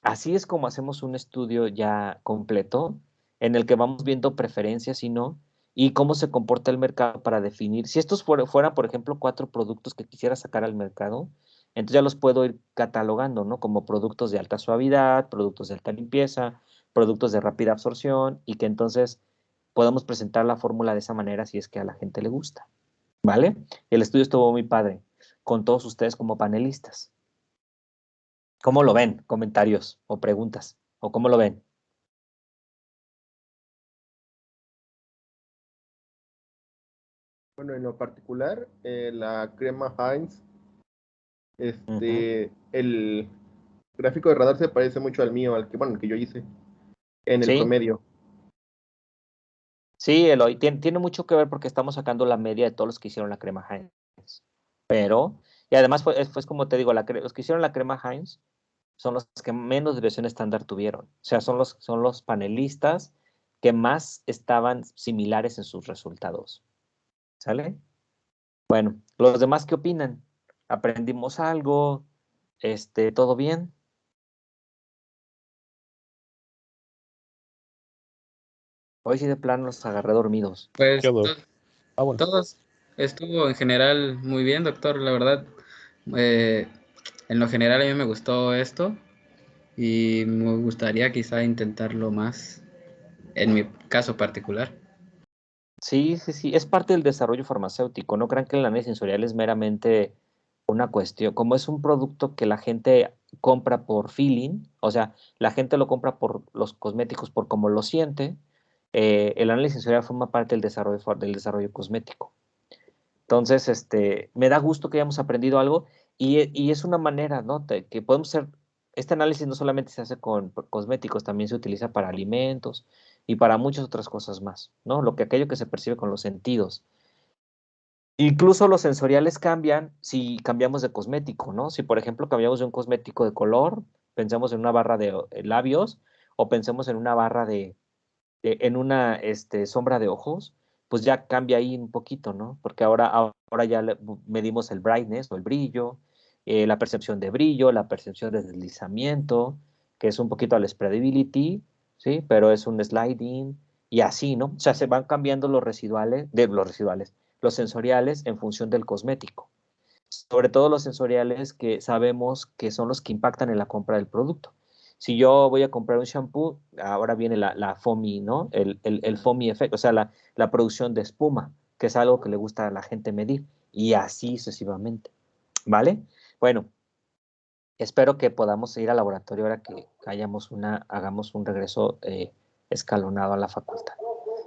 así es como hacemos un estudio ya completo, en el que vamos viendo preferencias y no, y cómo se comporta el mercado para definir. Si estos fueran, por ejemplo, 4 productos que quisiera sacar al mercado, entonces ya los puedo ir catalogando, ¿no? Como productos de alta suavidad, productos de alta limpieza, productos de rápida absorción, y que entonces podamos presentar la fórmula de esa manera si es que a la gente le gusta, ¿vale? El estudio estuvo muy padre, con todos ustedes como panelistas. ¿Cómo lo ven? Comentarios o preguntas. ¿O cómo lo ven? Bueno, en lo particular, la crema Heinz, Ujú. el gráfico de radar se parece mucho al mío, al que yo hice, en el Sí, promedio. sí, Eloy, tiene mucho que ver porque estamos sacando la media de todos los que hicieron la crema Heinz. Pero, y además fue como te digo, los que hicieron la crema Heinz son los que menos desviación estándar tuvieron. O sea, son los panelistas que más estaban similares en sus resultados. ¿Sale? Bueno, ¿los demás qué opinan? ¿Aprendimos algo? ¿Todo bien? Hoy sí de plano los agarré dormidos. Pues Quedó. Ah, bueno. todos estuvo en general muy bien, doctor, la verdad. eh, en lo general a mí me gustó esto y me gustaría quizá intentarlo más en mi caso particular. Sí, sí, sí, es parte del desarrollo farmacéutico. No crean que el análisis sensorial es meramente una cuestión, como es un producto que la gente compra por feeling, o sea, la gente lo compra por los cosméticos por cómo lo siente, el análisis sensorial forma parte del desarrollo cosmético. Entonces, me da gusto que hayamos aprendido algo y es una manera, ¿no? Que podemos hacer, este análisis no solamente se hace con cosméticos, también se utiliza para alimentos y para muchas otras cosas más, ¿no? Aquello que se percibe con los sentidos. Incluso los sensoriales cambian si cambiamos de cosmético, ¿no? Si, por ejemplo, cambiamos de un cosmético de color, pensamos en una barra de labios o pensemos en una barra en una sombra de ojos, pues ya cambia ahí un poquito, ¿no? Porque ahora ya medimos el brightness o el brillo, la percepción de brillo, la percepción de deslizamiento, que es un poquito al spreadability, ¿sí? Pero es un sliding y así, ¿no? O sea, se van cambiando los sensoriales en función del cosmético. Sobre todo los sensoriales que sabemos que son los que impactan en la compra del producto. Si yo voy a comprar un shampoo, ahora viene la foamy, ¿no? El foamy effect, o sea, la producción de espuma, que es algo que le gusta a la gente medir, y así sucesivamente, ¿vale? Bueno, espero que podamos ir al laboratorio ahora que hagamos un regreso escalonado a la facultad.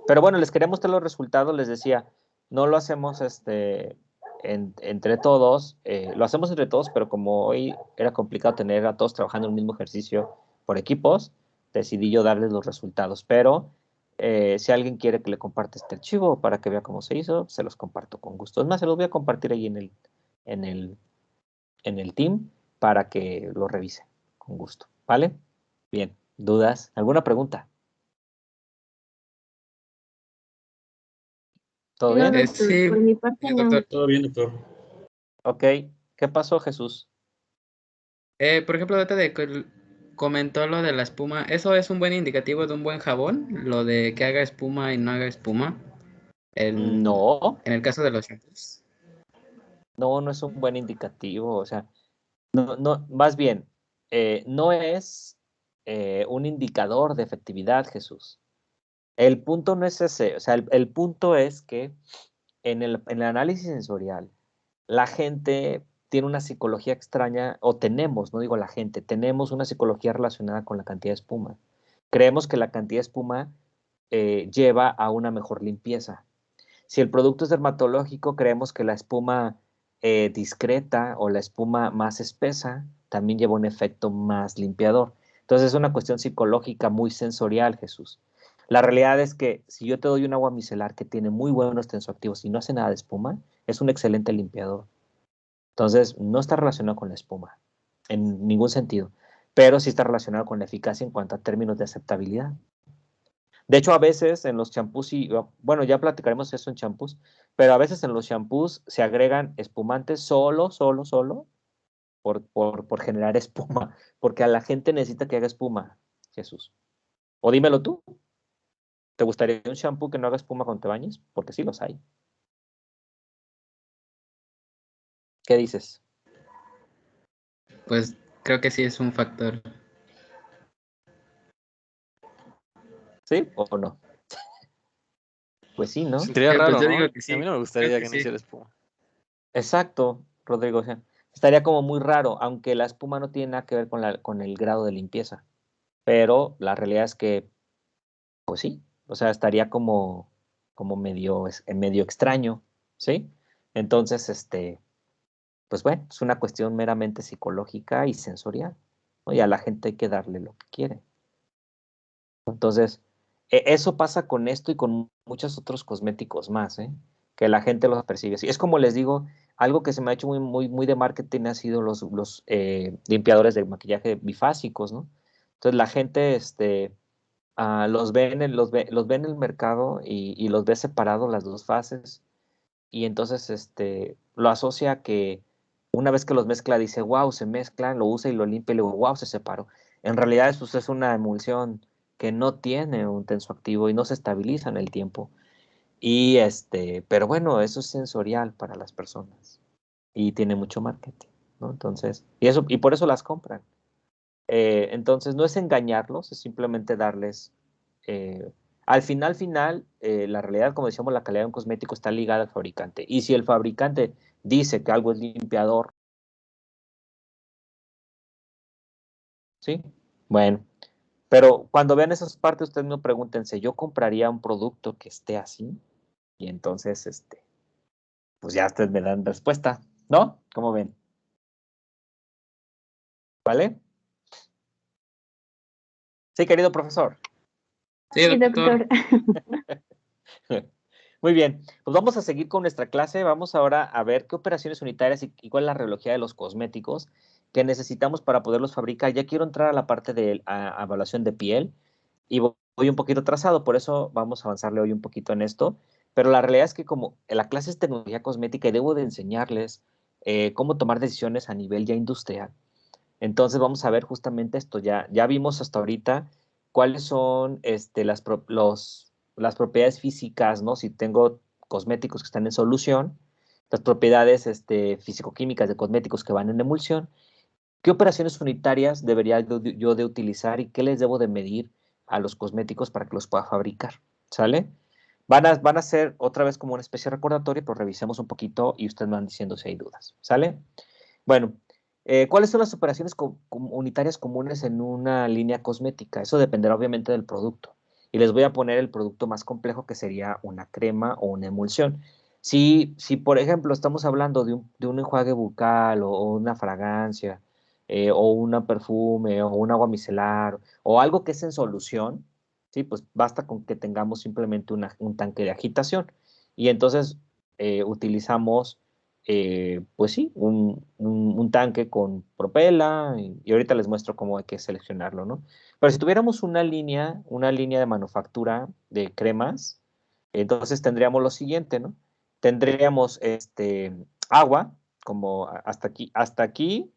Pero bueno, les quería mostrar los resultados, les decía, no lo hacemos entre todos, lo hacemos entre todos, pero como hoy era complicado tener a todos trabajando en el mismo ejercicio por equipos, decidí yo darles los resultados. Pero si alguien quiere que le comparte este archivo para que vea cómo se hizo, se los comparto con gusto. Es más, se los voy a compartir ahí en el team para que lo revise con gusto, ¿vale? Bien, ¿dudas? ¿Alguna pregunta? ¿Todo No, bien? doctor, Sí, por mi parte bien, no. doctor. Todo bien, doctor. Ok, ¿qué pasó, Jesús? Por ejemplo, ahorita de que comentó lo de la espuma, ¿eso es un buen indicativo de un buen jabón? Lo de que haga espuma y no haga espuma. No, En el caso de los shampoos. no es un buen indicativo, o sea, no, más bien, no es un indicador de efectividad, Jesús. El punto no es ese, o sea, el punto es que en el análisis sensorial, la gente tiene una psicología extraña, o tenemos, no digo la gente, tenemos una psicología relacionada con la cantidad de espuma. Creemos que la cantidad de espuma lleva a una mejor limpieza. Si el producto es dermatológico, creemos que la espuma discreta o la espuma más espesa también lleva un efecto más limpiador. Entonces es una cuestión psicológica muy sensorial, Jesús. La realidad es que si yo te doy un agua micelar que tiene muy buenos tensoactivos y no hace nada de espuma, es un excelente limpiador. Entonces no está relacionado con la espuma en ningún sentido, pero sí está relacionado con la eficacia en cuanto a términos de aceptabilidad. De hecho, a veces en los champús, bueno, ya platicaremos eso en champús, pero a veces en los champús se agregan espumantes solo por generar espuma, porque a la gente necesita que haga espuma, Jesús. O dímelo tú, ¿te gustaría un champú que no haga espuma cuando te bañes? Porque sí los hay. ¿Qué dices? Pues creo que sí es un factor. ¿Sí o no? Pues sí, ¿no? Sentiría Pues raro, yo ¿no? digo que A mí sí, no me creo gustaría que que no sí. hiciera espuma. Exacto, Rodrigo. O sea, estaría como muy raro, aunque la espuma no tiene nada que ver con el grado de limpieza. Pero la realidad es que, pues sí, o sea, estaría como medio extraño, ¿sí? Entonces, pues bueno, es una cuestión meramente psicológica y sensorial, ¿no? Y a la gente hay que darle lo que quiere. Entonces, eso pasa con esto y con muchos otros cosméticos más, ¿eh? Que la gente los percibe así. Es como les digo, algo que se me ha hecho muy de marketing ha sido los limpiadores de maquillaje bifásicos, ¿no? Entonces la gente, los ve en el mercado y los ve separados las dos fases y entonces lo asocia a que una vez que los mezcla dice, wow, se mezclan, lo usa y lo limpia y luego, wow, se separó. En realidad eso es una emulsión que no tiene un tensoactivo y no se estabiliza en el tiempo. Y pero bueno, eso es sensorial para las personas y tiene mucho marketing, ¿no? Entonces, y por eso las compran. Entonces, no es engañarlos, es simplemente darles. Al final, la realidad, como decíamos, la calidad de un cosmético está ligada al fabricante. Y si el fabricante dice que algo es limpiador, ¿sí? Bueno, pero cuando vean esas partes, ustedes me pregúntense, ¿yo compraría un producto que esté así? Y entonces, pues ya ustedes me dan respuesta, ¿no? ¿Cómo ven? ¿Vale? Sí, querido profesor. Sí, Sí, doctor. doctor. Muy bien, pues vamos a seguir con nuestra clase. Vamos ahora a ver qué operaciones unitarias y cuál es la reología de los cosméticos que necesitamos para poderlos fabricar. Ya quiero entrar a la parte de evaluación de piel y voy un poquito atrasado, por eso vamos a avanzarle hoy un poquito en esto. Pero la realidad es que como la clase es tecnología cosmética y debo de enseñarles cómo tomar decisiones a nivel ya industrial. Entonces vamos a ver justamente esto. Ya vimos hasta ahorita cuáles son las propiedades físicas, ¿no? Si tengo cosméticos que están en solución, las propiedades físico-químicas de cosméticos que van en emulsión ¿Qué operaciones unitarias debería yo de utilizar y qué les debo de medir a los cosméticos para que los pueda fabricar? ¿Sale? Van a ser otra vez como una especie de recordatorio, pero revisemos un poquito y ustedes me van diciendo si hay dudas. ¿Sale? Bueno, ¿cuáles son las operaciones unitarias comunes en una línea cosmética? Eso dependerá obviamente del producto. Y les voy a poner el producto más complejo que sería una crema o una emulsión. Si por ejemplo, estamos hablando de un enjuague bucal o una fragancia, o un perfume o un agua micelar o algo que es en solución, ¿sí? Pues basta con que tengamos simplemente un tanque de agitación. Y entonces utilizamos pues sí, un tanque con propela y ahorita les muestro cómo hay que seleccionarlo, ¿no? Pero si tuviéramos una línea de manufactura de cremas, entonces tendríamos lo siguiente, ¿no? Tendríamos agua, como hasta aquí,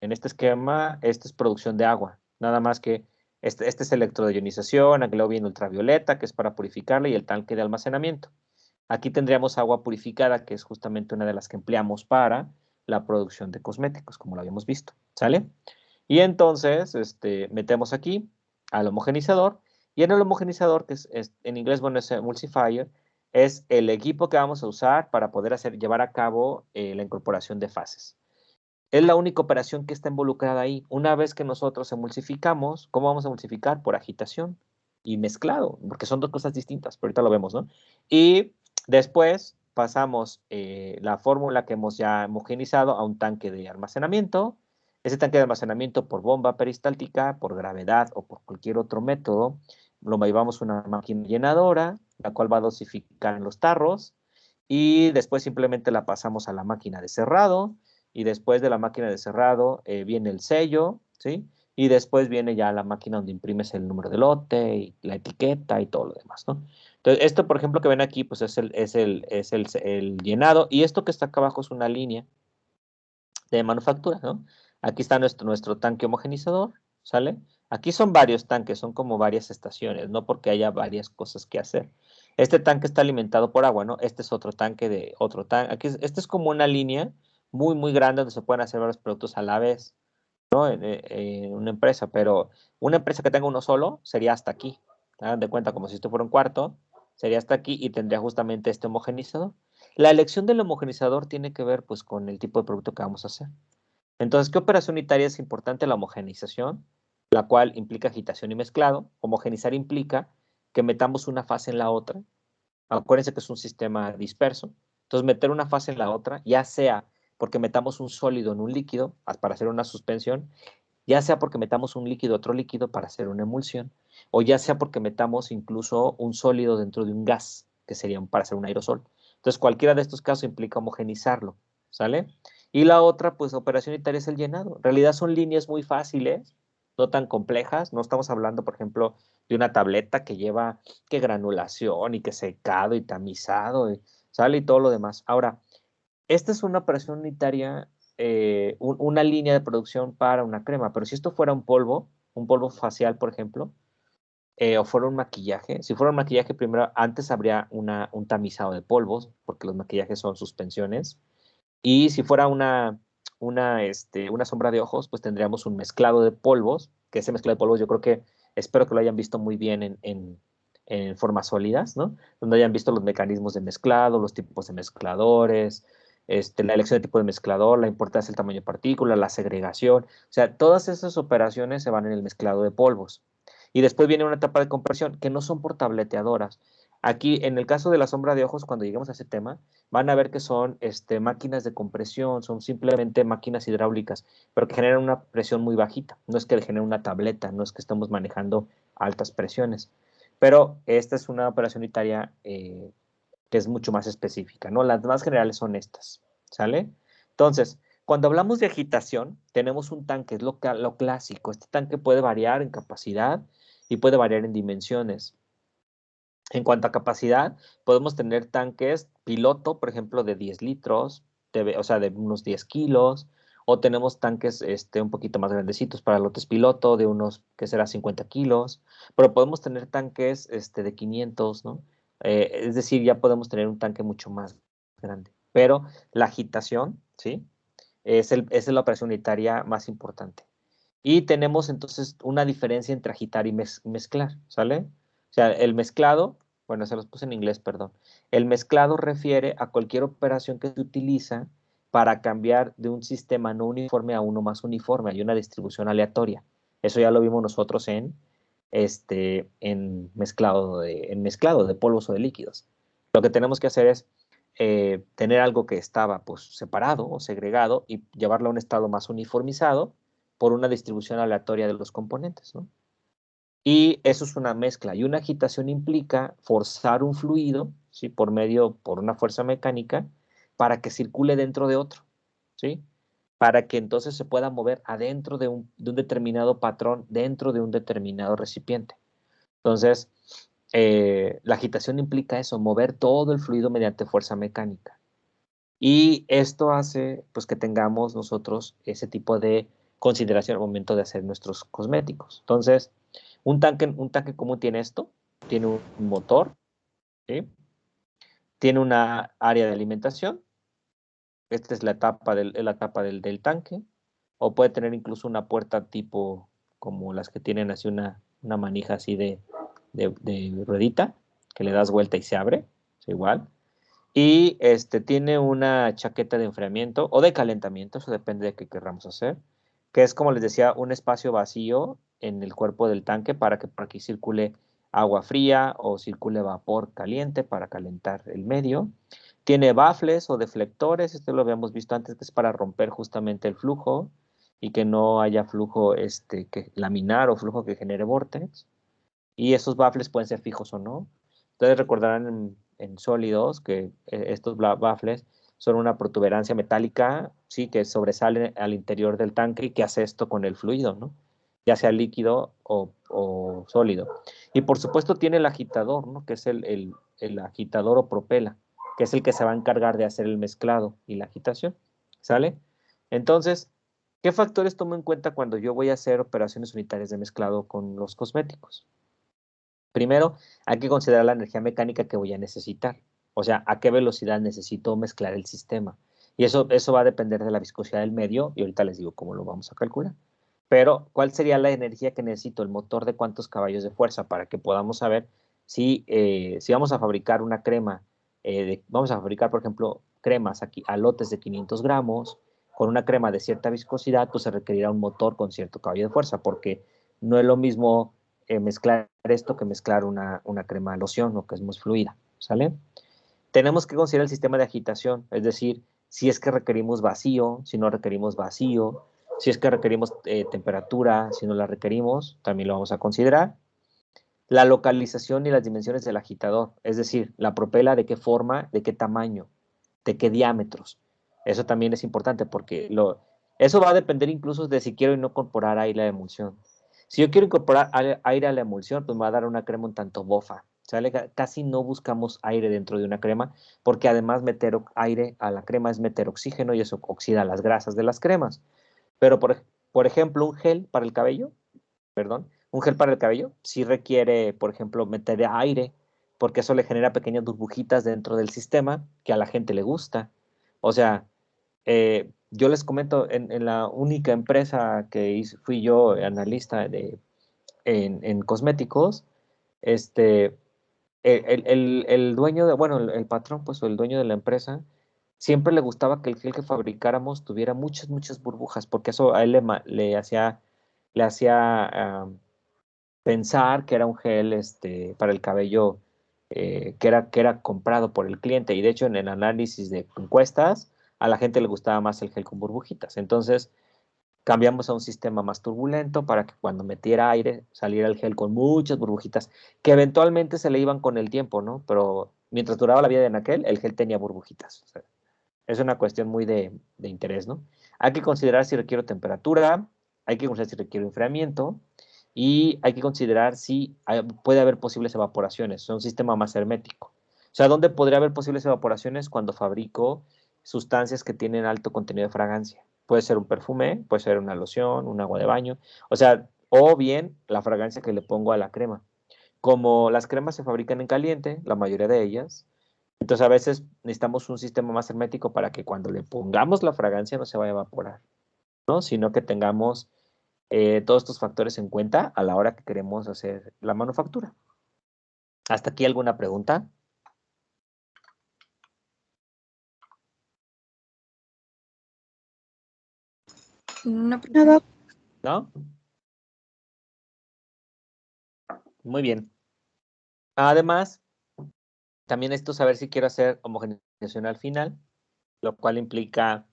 en este esquema, esta es producción de agua, nada más que este es electrodionización, aquí luego viene ultravioleta, que es para purificarla, y el tanque de almacenamiento. Aquí tendríamos agua purificada, que es justamente una de las que empleamos para la producción de cosméticos, como lo habíamos visto, ¿sale? Y entonces, metemos aquí al homogenizador, y en el homogenizador, que en inglés, bueno, es emulsifier, es el equipo que vamos a usar para poder llevar a cabo la incorporación de fases. Es la única operación que está involucrada ahí. Una vez que nosotros emulsificamos, ¿cómo vamos a emulsificar? Por agitación y mezclado, porque son dos cosas distintas, pero ahorita lo vemos, ¿no? Y después pasamos la fórmula que hemos ya homogenizado a un tanque de almacenamiento. Ese tanque de almacenamiento por bomba peristáltica, por gravedad o por cualquier otro método, lo llevamos a una máquina llenadora, la cual va a dosificar en los tarros, y después simplemente la pasamos a la máquina de cerrado, y después de la máquina de cerrado viene el sello, ¿sí? Y después viene ya la máquina donde imprimes el número de lote y la etiqueta y todo lo demás, ¿no? Entonces, esto, por ejemplo, que ven aquí, pues es el llenado, y esto que está acá abajo es una línea de manufactura, ¿no? Aquí está nuestro tanque homogenizador, ¿sale? Aquí son varios tanques, son como varias estaciones, no porque haya varias cosas que hacer. Este tanque está alimentado por agua, ¿no? Este es otro tanque de otro tanque. Aquí este es como una línea muy, muy grande donde se pueden hacer varios productos a la vez, ¿no? En una empresa, pero una empresa que tenga uno solo sería hasta aquí. Hagan de cuenta como si esto fuera un cuarto, sería hasta aquí y tendría justamente este homogenizador. La elección del homogenizador tiene que ver pues con el tipo de producto que vamos a hacer. Entonces, ¿qué operación unitaria es importante? La homogenización, la cual implica agitación y mezclado. Homogenizar implica que metamos una fase en la otra. Acuérdense que es un sistema disperso. Entonces, meter una fase en la otra, ya sea porque metamos un sólido en un líquido para hacer una suspensión, ya sea porque metamos un líquido, otro líquido para hacer una emulsión, o ya sea porque metamos incluso un sólido dentro de un gas, que sería para hacer un aerosol. Entonces, cualquiera de estos casos implica homogenizarlo, ¿sale? Y la otra, pues, operación unitaria es el llenado. En realidad son líneas muy fáciles, no tan complejas. No estamos hablando, por ejemplo, de una tableta que lleva que granulación y que secado y tamizado, ¿sale? Y todo lo demás. Ahora, esta es una operación unitaria, una línea de producción para una crema, pero si esto fuera un polvo facial, por ejemplo, o fuera un maquillaje, si fuera un maquillaje, primero, antes habría un tamizado de polvos, porque los maquillajes son suspensiones, y si fuera una sombra de ojos, pues tendríamos un mezclado de polvos, que ese mezclado de polvos yo creo que, espero que lo hayan visto muy bien en formas sólidas, ¿no? Donde hayan visto los mecanismos de mezclado, los tipos de mezcladores, la elección de tipo de mezclador, la importancia del tamaño de partícula, la segregación. O sea, todas esas operaciones se van en el mezclado de polvos. Y después viene una etapa de compresión, que no son por tableteadoras. Aquí, en el caso de la sombra de ojos, cuando lleguemos a ese tema, van a ver que son máquinas de compresión, son simplemente máquinas hidráulicas, pero que generan una presión muy bajita. No es que generen una tableta, no es que estemos manejando altas presiones. Pero esta es una operación unitaria que es mucho más específica, ¿no? Las más generales son estas, ¿sale? Entonces, cuando hablamos de agitación, tenemos un tanque, es lo clásico. Este tanque puede variar en capacidad y puede variar en dimensiones. En cuanto a capacidad, podemos tener tanques piloto, por ejemplo, de 10 litros, o sea, de unos 10 kilos, o tenemos tanques un poquito más grandecitos para lotes piloto, de unos, que será 50 kilos, pero podemos tener tanques de 500, ¿no? Es decir, ya podemos tener un tanque mucho más grande. Pero la agitación, ¿sí? es la operación unitaria más importante. Y tenemos entonces una diferencia entre agitar y mezclar, ¿sale? O sea, el mezclado, bueno, se los puse en inglés, perdón. El mezclado refiere a cualquier operación que se utiliza para cambiar de un sistema no uniforme a uno más uniforme. Hay una distribución aleatoria. Eso ya lo vimos nosotros en mezclado de polvos o de líquidos. Lo que tenemos que hacer es tener algo que estaba pues, separado o segregado y llevarlo a un estado más uniformizado por una distribución aleatoria de los componentes, ¿no? Y eso es una mezcla. Y una agitación implica forzar un fluido, ¿sí? Por una fuerza mecánica, para que circule dentro de otro, ¿sí? Para que entonces se pueda mover adentro de un determinado patrón, dentro de un determinado recipiente. Entonces, la agitación implica eso, mover todo el fluido mediante fuerza mecánica. Y esto hace pues, que tengamos nosotros ese tipo de consideración al momento de hacer nuestros cosméticos. Entonces, un tanque común tiene esto, tiene un motor, ¿sí? Tiene una área de alimentación, esta es la tapa del tanque, o puede tener incluso una puerta tipo como las que tienen así una manija así de ruedita, que le das vuelta y se abre, es igual. Y tiene una chaqueta de enfriamiento o de calentamiento, eso depende de qué querramos hacer, que es, como les decía, un espacio vacío en el cuerpo del tanque para que por aquí circule agua fría o circule vapor caliente para calentar el medio. Tiene bafles o deflectores, esto lo habíamos visto antes, que es para romper justamente el flujo y que no haya flujo laminar o flujo que genere vórtex. Y esos baffles pueden ser fijos o no. Ustedes recordarán en sólidos que estos baffles son una protuberancia metálica, sí, que sobresale al interior del tanque y que hace esto con el fluido, ¿no? Ya sea líquido o sólido. Y por supuesto tiene el agitador, ¿no? Que es el agitador o propela, que es el que se va a encargar de hacer el mezclado y la agitación, ¿sale? Entonces, ¿qué factores tomo en cuenta cuando yo voy a hacer operaciones unitarias de mezclado con los cosméticos? Primero, hay que considerar la energía mecánica que voy a necesitar. O sea, a qué velocidad necesito mezclar el sistema. Y eso va a depender de la viscosidad del medio, y ahorita les digo cómo lo vamos a calcular. Pero, ¿cuál sería la energía que necesito? El motor de cuántos caballos de fuerza para que podamos saber si vamos a fabricar una crema, vamos a fabricar, por ejemplo, cremas aquí a lotes de 500 gramos, con una crema de cierta viscosidad, pues se requerirá un motor con cierto caballo de fuerza, porque no es lo mismo mezclar esto que mezclar una crema loción o que es más fluida, ¿sale? Tenemos que considerar el sistema de agitación, es decir, si es que requerimos vacío, si no requerimos vacío, si es que requerimos temperatura, si no la requerimos, también lo vamos a considerar. La localización y las dimensiones del agitador, es decir, la propela, de qué forma, de qué tamaño, de qué diámetros. Eso también es importante porque eso va a depender incluso de si quiero o no incorporar aire a la emulsión. Si yo quiero incorporar aire a la emulsión, pues me va a dar una crema un tanto bofa. ¿Sale? Casi no buscamos aire dentro de una crema, porque además meter aire a la crema es meter oxígeno y eso oxida las grasas de las cremas. Pero, por ejemplo, un gel para el cabello, perdón, un gel para el cabello sí requiere, por ejemplo, meter aire, porque eso le genera pequeñas burbujitas dentro del sistema que a la gente le gusta. O sea, yo les comento, en la única empresa que fui yo analista en cosméticos, el dueño bueno, el patrón, pues, o el dueño de la empresa, siempre le gustaba que el gel que fabricáramos tuviera muchas, muchas burbujas, porque eso a él le hacía pensar que era un gel para el cabello que era comprado por el cliente. Y de hecho, en el análisis de encuestas, a la gente le gustaba más el gel con burbujitas. Entonces, cambiamos a un sistema más turbulento para que cuando metiera aire saliera el gel con muchas burbujitas, que eventualmente se le iban con el tiempo, ¿no? Pero mientras duraba la vida de aquel, el gel tenía burbujitas. O sea, es una cuestión muy de interés, ¿no? Hay que considerar si requiero temperatura, hay que considerar si requiero enfriamiento y hay que considerar si puede haber posibles evaporaciones. Es un sistema más hermético. O sea, ¿dónde podría haber posibles evaporaciones? Cuando fabrico sustancias que tienen alto contenido de fragancia. Puede ser un perfume, puede ser una loción, un agua de baño, o sea, o bien la fragancia que le pongo a la crema. Como las cremas se fabrican en caliente, la mayoría de ellas, Entonces a veces necesitamos un sistema más hermético para que cuando le pongamos la fragancia no se vaya a evaporar, ¿no? Sino que tengamos todos estos factores en cuenta a la hora que queremos hacer la manufactura. ¿Hasta aquí alguna pregunta? Nada. ¿No? Muy bien. Además, también necesito saber si quiero hacer homogeneización al final, lo cual implica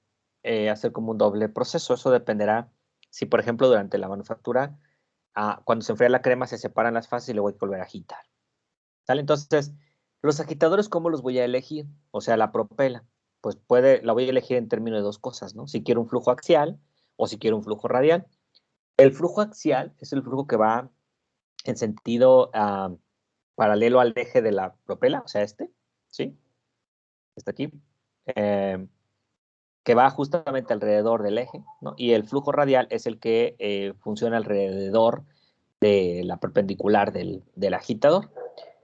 hacer como un doble proceso. Eso dependerá si, por ejemplo, durante la manufactura, cuando se enfría la crema, se separan las fases y luego hay que volver a agitar. ¿Sale? Entonces, los agitadores, ¿cómo los voy a elegir? O sea, la propela, pues la voy a elegir en términos de dos cosas, ¿no? Si quiero un flujo axial o si quiero un flujo radial. El flujo axial es el flujo que va en sentido paralelo al eje de la propela, o sea, ¿sí? Este aquí, que va justamente alrededor del eje, ¿no? Y el flujo radial es el que funciona alrededor de la perpendicular del agitador.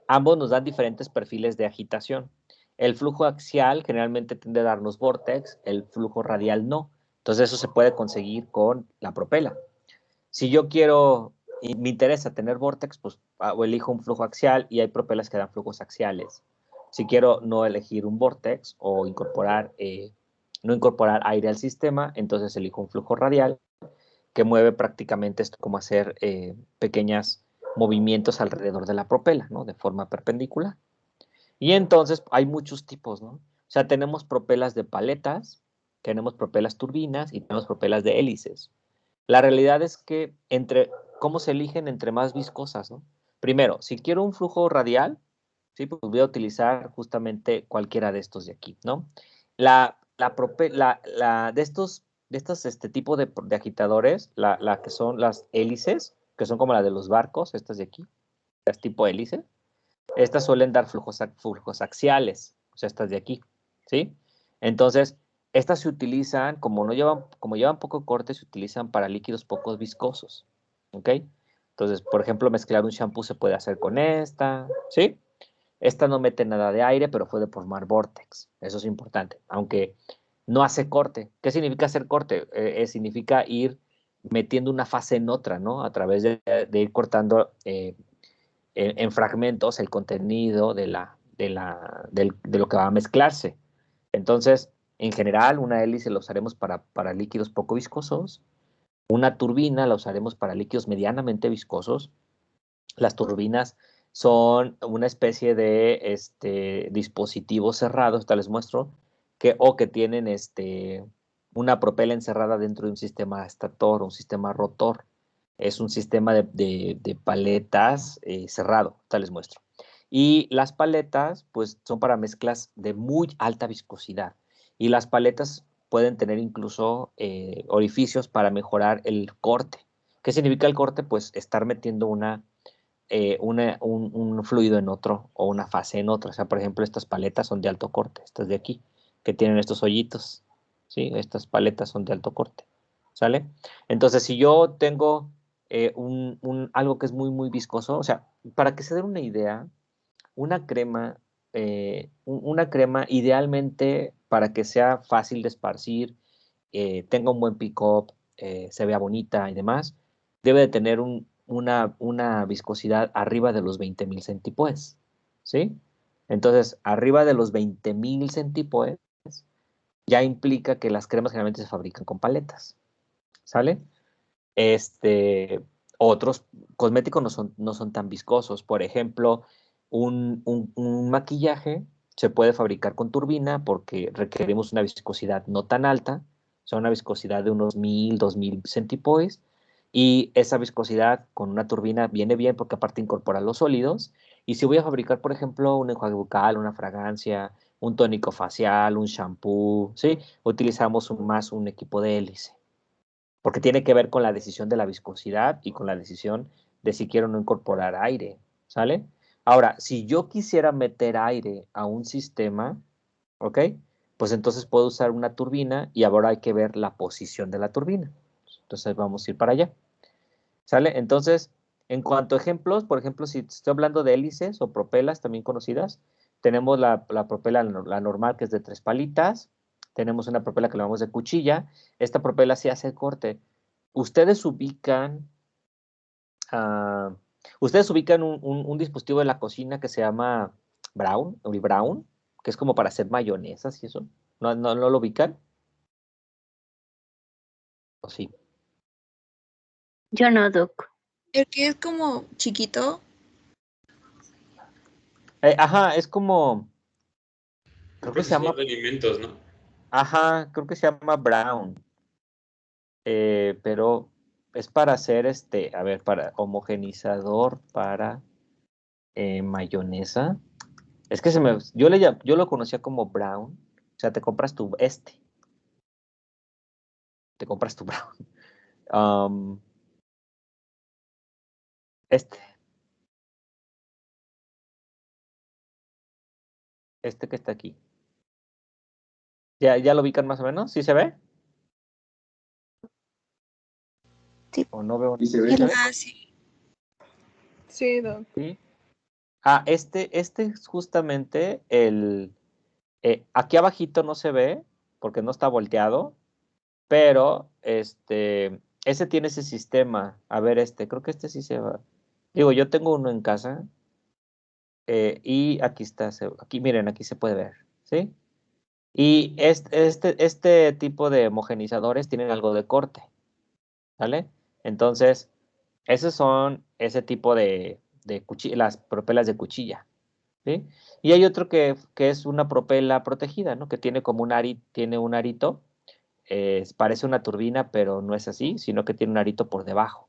Ambos nos dan diferentes perfiles de agitación. El flujo axial generalmente tiende a darnos vórtex, el flujo radial no. Entonces eso se puede conseguir con la propela. Si yo quiero y me interesa tener vórtex, pues o elijo un flujo axial y hay propelas que dan flujos axiales. Si quiero no elegir un vórtex o no incorporar aire al sistema, entonces elijo un flujo radial que mueve prácticamente esto como hacer pequeños movimientos alrededor de la propela, ¿no? De forma perpendicular. Y entonces hay muchos tipos, ¿no? O sea, tenemos propelas de paletas, tenemos propelas turbinas y tenemos propelas de hélices. La realidad es que ¿cómo se eligen entre más viscosas, ¿no? Primero, si quiero un flujo radial, ¿sí? Pues voy a utilizar justamente cualquiera de estos de aquí, ¿no? De estos tipo de agitadores, la que son las hélices, que son como la de los barcos, estas de aquí, las tipo hélice, estas suelen dar flujos axiales, o sea, estas de aquí, ¿sí? Entonces, estas se utilizan, como llevan poco corte, se utilizan para líquidos poco viscosos, ¿ok? Entonces, por ejemplo, mezclar un shampoo se puede hacer con esta, ¿sí? Esta no mete nada de aire, pero puede formar vórtex, eso es importante, aunque no hace corte. ¿Qué significa hacer corte? Significa ir metiendo una fase en otra, ¿no? A través de ir cortando en fragmentos el contenido de lo que va a mezclarse. Entonces, en general, una hélice la usaremos para líquidos poco viscosos, una turbina la usaremos para líquidos medianamente viscosos. Las turbinas son una especie de dispositivos cerrados, esta les muestro, que tienen una propela encerrada dentro de un sistema estator, un sistema rotor. Es un sistema de paletas cerrado, esta les muestro. Y las paletas, pues, son para mezclas de muy alta viscosidad. Y las paletas pueden tener incluso orificios para mejorar el corte. ¿Qué significa el corte? Pues estar metiendo un fluido en otro o una fase en otra. O sea, por ejemplo, estas paletas son de alto corte, estas de aquí, que tienen estos hoyitos, ¿sí? Estas paletas son de alto corte, ¿sale? Entonces, si yo tengo algo que es muy, muy viscoso, o sea, para que se den una idea, una crema idealmente para que sea fácil de esparcir, tenga un buen pick-up, se vea bonita y demás, debe de tener una viscosidad arriba de los 20,000 centipoes, ¿sí? Entonces, arriba de los 20,000 centipoes ya implica que las cremas generalmente se fabrican con paletas, ¿sale? Otros cosméticos no son tan viscosos. Por ejemplo, un maquillaje se puede fabricar con turbina porque requerimos una viscosidad no tan alta, o sea, una viscosidad de unos 1,000, 2,000 centipois, y esa viscosidad con una turbina viene bien porque aparte incorpora los sólidos. Y si voy a fabricar, por ejemplo, un enjuague bucal, una fragancia, un tónico facial, un shampoo, ¿sí? Utilizamos más un equipo de hélice porque tiene que ver con la decisión de la viscosidad y con la decisión de si quiero o no incorporar aire, ¿sale? Ahora, si yo quisiera meter aire a un sistema, ¿ok? Pues entonces puedo usar una turbina y ahora hay que ver la posición de la turbina. Entonces vamos a ir para allá, ¿sale? Entonces, en cuanto a ejemplos, por ejemplo, si estoy hablando de hélices o propelas también conocidas, Tenemos la propela, la normal, que es de 3 palitas. Tenemos una propela que llamamos de cuchilla. Esta propela sí hace corte. Ustedes ubican un dispositivo de la cocina que se llama Brown, que es como para hacer mayonesas y eso. ¿No lo ubican? ¿O sí? Yo no, Doc. El que es como chiquito. Ajá, es como, creo que se llama, Procesador de alimentos, ¿no? ajá, creo que se llama Brown. Pero es para hacer a ver, para homogenizador para mayonesa. Es que yo lo conocía como Brown. O sea, te compras tu Brown. Um, este que está aquí. ¿Ya lo ubican más o menos? ¿Sí se ve? Sí. ¿O no veo? Sí se ve. ¿Sí se ve? Ah, sí. Sí, Doc. Sí. Este es justamente aquí abajito no se ve porque no está volteado, pero ese tiene ese sistema. A ver, creo que este sí se va. Digo, yo tengo uno en casa y aquí está, aquí miren, aquí se puede ver, ¿sí? Y este tipo de homogenizadores tienen algo de corte, ¿vale? Entonces, esos son ese tipo de las propelas de cuchilla, ¿sí? Y hay otro que es una propela protegida, ¿no? Que tiene como tiene un arito, parece una turbina, pero no es así, sino que tiene un arito por debajo,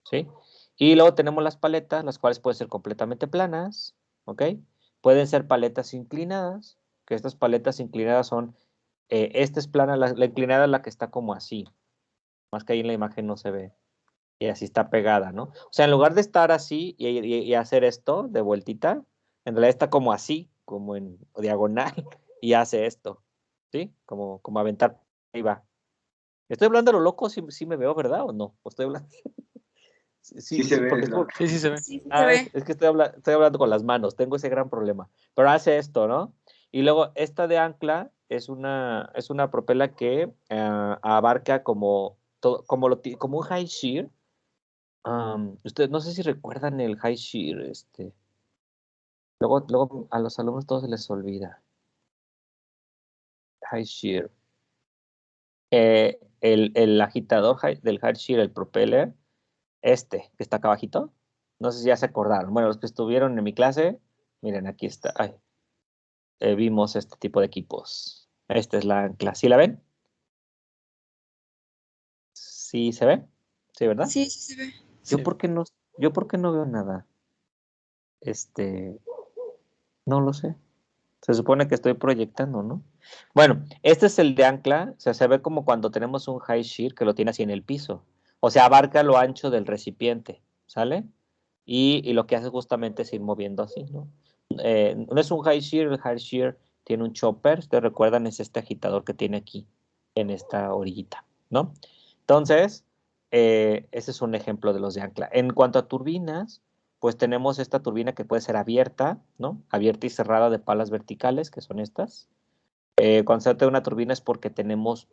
¿sí? Y luego tenemos las paletas, las cuales pueden ser completamente planas, ¿ok? Pueden ser paletas inclinadas, que estas paletas inclinadas son, esta es plana, la inclinada es la que está como así, más que ahí en la imagen no se ve, y así está pegada, ¿no? O sea, en lugar de estar así y hacer esto de vueltita, en realidad está como así, como en diagonal, y hace esto, ¿sí? Como aventar, ahí va. ¿Estoy hablando a lo loco? ¿Sí me veo, verdad? ¿O no? ¿O estoy hablando? Sí se ve, Porque Doc. Sí, sí se ve. Sí, sí se es ve. que estoy hablando con las manos, tengo ese gran problema. Pero hace esto, ¿no? Y luego esta de ancla es una propela que abarca como, como un high shear. Ustedes no sé si recuerdan el high shear, luego a los alumnos todos se les olvida. High shear. El agitador del high shear, el propeller, que está acá abajito. No sé si ya se acordaron. Bueno, los que estuvieron en mi clase, miren, aquí está. Ay, vimos este tipo de equipos. Esta es la ancla. ¿Sí la ven? ¿Sí se ve? ¿Sí, verdad? Sí, sí se ve. ¿Yo Sí. por qué no veo nada? No lo sé. Se supone que estoy proyectando, ¿no? Bueno, este es el de ancla. O sea, se ve como cuando tenemos un high shear que lo tiene así en el piso. O sea, abarca lo ancho del recipiente, ¿sale? Y lo que hace justamente es ir moviendo así, ¿no? No es un high shear, el high shear tiene un chopper. Ustedes recuerdan, es este agitador que tiene aquí, en esta orillita, ¿no? Entonces, ese es un ejemplo de los de ancla. En cuanto a turbinas, pues tenemos esta turbina que puede ser abierta, ¿no? Abierta y cerrada de palas verticales, que son estas. Cuando se trata de una turbina es porque tenemos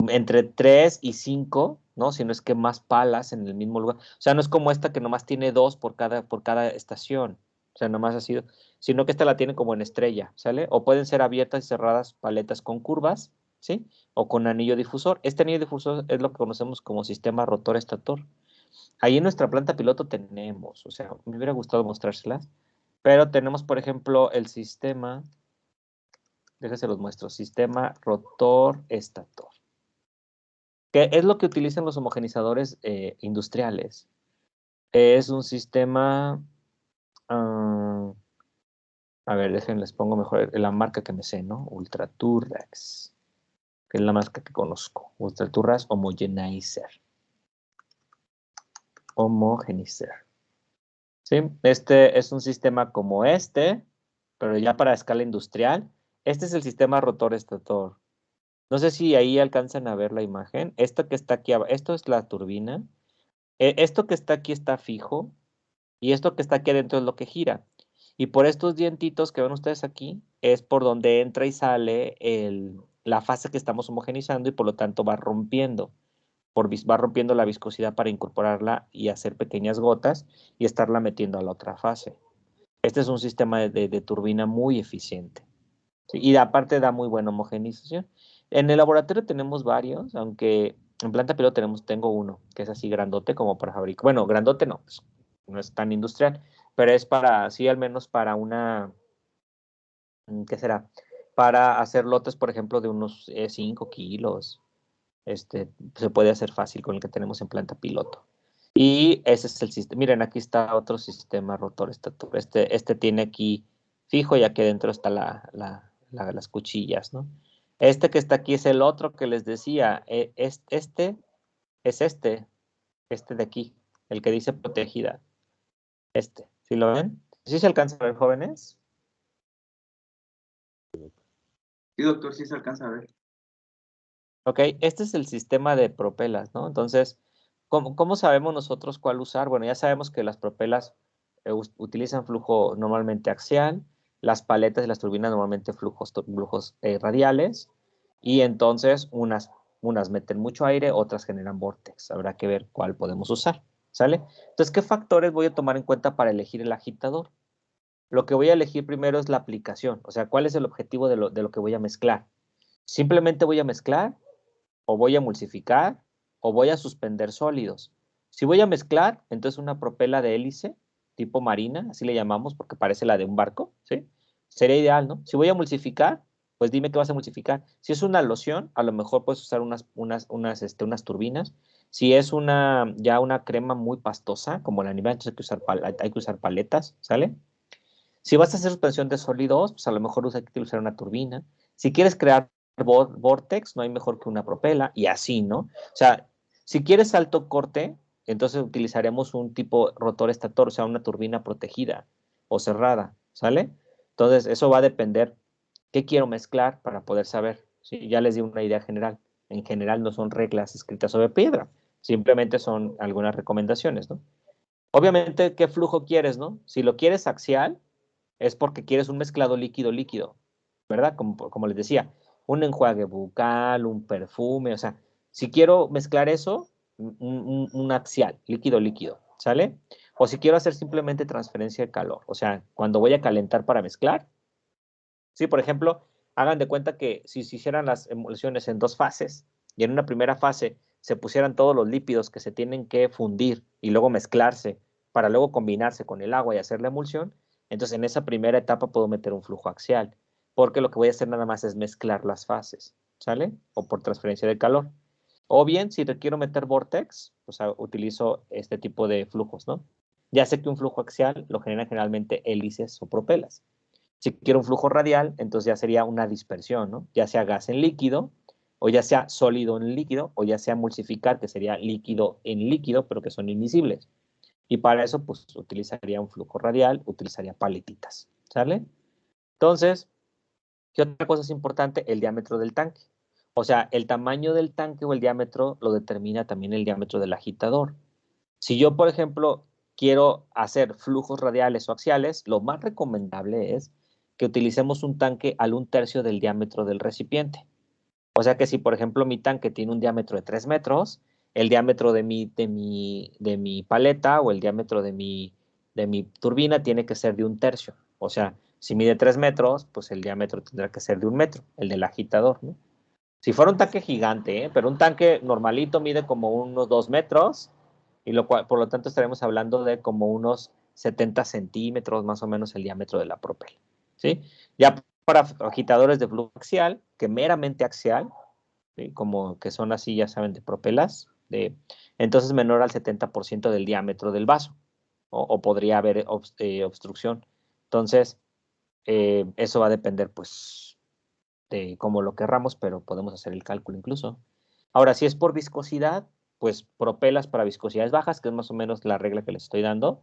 entre 3 y 5, ¿no? Si no es que más palas en el mismo lugar. O sea, no es como esta que nomás tiene 2 por cada estación. O sea, nomás ha sido, sino que esta la tiene como en estrella, ¿sale? O pueden ser abiertas y cerradas paletas con curvas, ¿sí? O con anillo difusor. Este anillo difusor es lo que conocemos como sistema rotor-estator. Ahí en nuestra planta piloto tenemos, o sea, me hubiera gustado mostrárselas, pero tenemos, por ejemplo, el sistema, déjense los muestro, sistema rotor-estator, que es lo que utilizan los homogenizadores industriales. Es un sistema, a ver, les pongo mejor la marca que me sé, ¿no? Ultraturrax, que es la marca que conozco. Ultraturrax Homogenizer. ¿Sí? Este es un sistema como pero ya para escala industrial. Este es el sistema rotor-estator. No sé si ahí alcanzan a ver la imagen. Esto que está aquí abajo, esto es la turbina. Esto que está aquí está fijo y esto que está aquí adentro es lo que gira. Y por estos dientitos que ven ustedes aquí, es por donde entra y sale la fase que estamos homogenizando y por lo tanto va rompiendo. Va rompiendo la viscosidad para incorporarla y hacer pequeñas gotas y estarla metiendo a la otra fase. Este es un sistema de turbina muy eficiente. ¿Sí? Y aparte da muy buena homogenización. En el laboratorio tenemos varios, aunque en planta piloto tengo uno, que es así grandote como para fabricar. Bueno, grandote no, pues, no es tan industrial, pero es para, sí, al menos para una, ¿qué será? Para hacer lotes, por ejemplo, de unos 5 kilos. Se puede hacer fácil con el que tenemos en planta piloto. Y ese es el sistema. Miren, aquí está otro sistema rotor estator. Este tiene aquí fijo y aquí adentro está las cuchillas, ¿no? Este que está aquí es el otro que les decía. Este es este de aquí, el que dice protegida. ¿Sí lo ven? ¿Sí se alcanza a ver, jóvenes? Sí, doctor, sí se alcanza a ver. Ok, este es el sistema de propelas, ¿no? Entonces, ¿cómo sabemos nosotros cuál usar? Bueno, ya sabemos que las propelas utilizan flujo normalmente axial, las paletas y las turbinas normalmente flujos radiales, y entonces unas meten mucho aire, otras generan vórtex. Habrá que ver cuál podemos usar, ¿sale? Entonces, ¿qué factores voy a tomar en cuenta para elegir el agitador? Lo que voy a elegir primero es la aplicación, o sea, ¿cuál es el objetivo de lo que voy a mezclar? ¿Simplemente voy a mezclar? ¿O voy a emulsificar? ¿O voy a suspender sólidos? Si voy a mezclar, entonces una propela de hélice, tipo marina, así le llamamos porque parece la de un barco, ¿sí? Sería ideal, ¿no? Si voy a emulsificar, pues dime qué vas a emulsificar. Si es una loción, a lo mejor puedes usar unas turbinas. Si es ya una crema muy pastosa, como la nieve, entonces hay que usar paletas, ¿sale? Si vas a hacer suspensión de sólidos, pues a lo mejor hay que usar una turbina. Si quieres crear vortex, no hay mejor que una propela, y así, ¿no? O sea, si quieres alto corte, entonces utilizaremos un tipo rotor estator, o sea, una turbina protegida o cerrada, ¿sale? Entonces, eso va a depender qué quiero mezclar para poder saber. ¿Sí? Ya les di una idea general. En general no son reglas escritas sobre piedra, simplemente son algunas recomendaciones, ¿no? Obviamente, ¿qué flujo quieres, no? Si lo quieres axial, es porque quieres un mezclado líquido-líquido, ¿verdad? Como les decía, un enjuague bucal, un perfume, o sea, si quiero mezclar eso, un axial, líquido-líquido, ¿sale? O si quiero hacer simplemente transferencia de calor, o sea, cuando voy a calentar para mezclar, sí, por ejemplo, hagan de cuenta que si se hicieran las emulsiones en 2 fases y en una primera fase se pusieran todos los lípidos que se tienen que fundir y luego mezclarse para luego combinarse con el agua y hacer la emulsión, entonces en esa primera etapa puedo meter un flujo axial, porque lo que voy a hacer nada más es mezclar las fases, ¿sale? O por transferencia de calor. O bien, si requiero meter vortex, pues utilizo este tipo de flujos, ¿no? Ya sé que un flujo axial lo generan generalmente hélices o propelas. Si quiero un flujo radial, entonces ya sería una dispersión, ¿no? Ya sea gas en líquido, o ya sea sólido en líquido, o ya sea emulsificar, que sería líquido en líquido, pero que son invisibles. Y para eso, pues, utilizaría un flujo radial, utilizaría paletitas, ¿sale? Entonces, ¿qué otra cosa es importante? El diámetro del tanque. O sea, el tamaño del tanque o el diámetro lo determina también el diámetro del agitador. Si yo, por ejemplo, quiero hacer flujos radiales o axiales, lo más recomendable es que utilicemos un tanque al 1/3 del diámetro del recipiente. O sea que si, por ejemplo, mi tanque tiene un diámetro de 3 metros, el diámetro de mi paleta o el diámetro de mi turbina tiene que ser de 1/3. O sea, si mide 3 metros, pues el diámetro tendrá que ser de 1 metro, el del agitador, ¿no? Si fuera un tanque gigante, pero un tanque normalito mide como unos 2 metros, y por lo tanto estaremos hablando de como unos 70 centímetros más o menos el diámetro de la propela, ¿sí? Ya para agitadores de flujo axial, que meramente axial, ¿sí? Como que son así, ya saben, de propelas, entonces menor al 70% del diámetro del vaso, o podría haber obstrucción. Entonces, eso va a depender, pues, de cómo lo querramos, pero podemos hacer el cálculo incluso. Ahora, si es por viscosidad, pues propelas para viscosidades bajas, que es más o menos la regla que les estoy dando.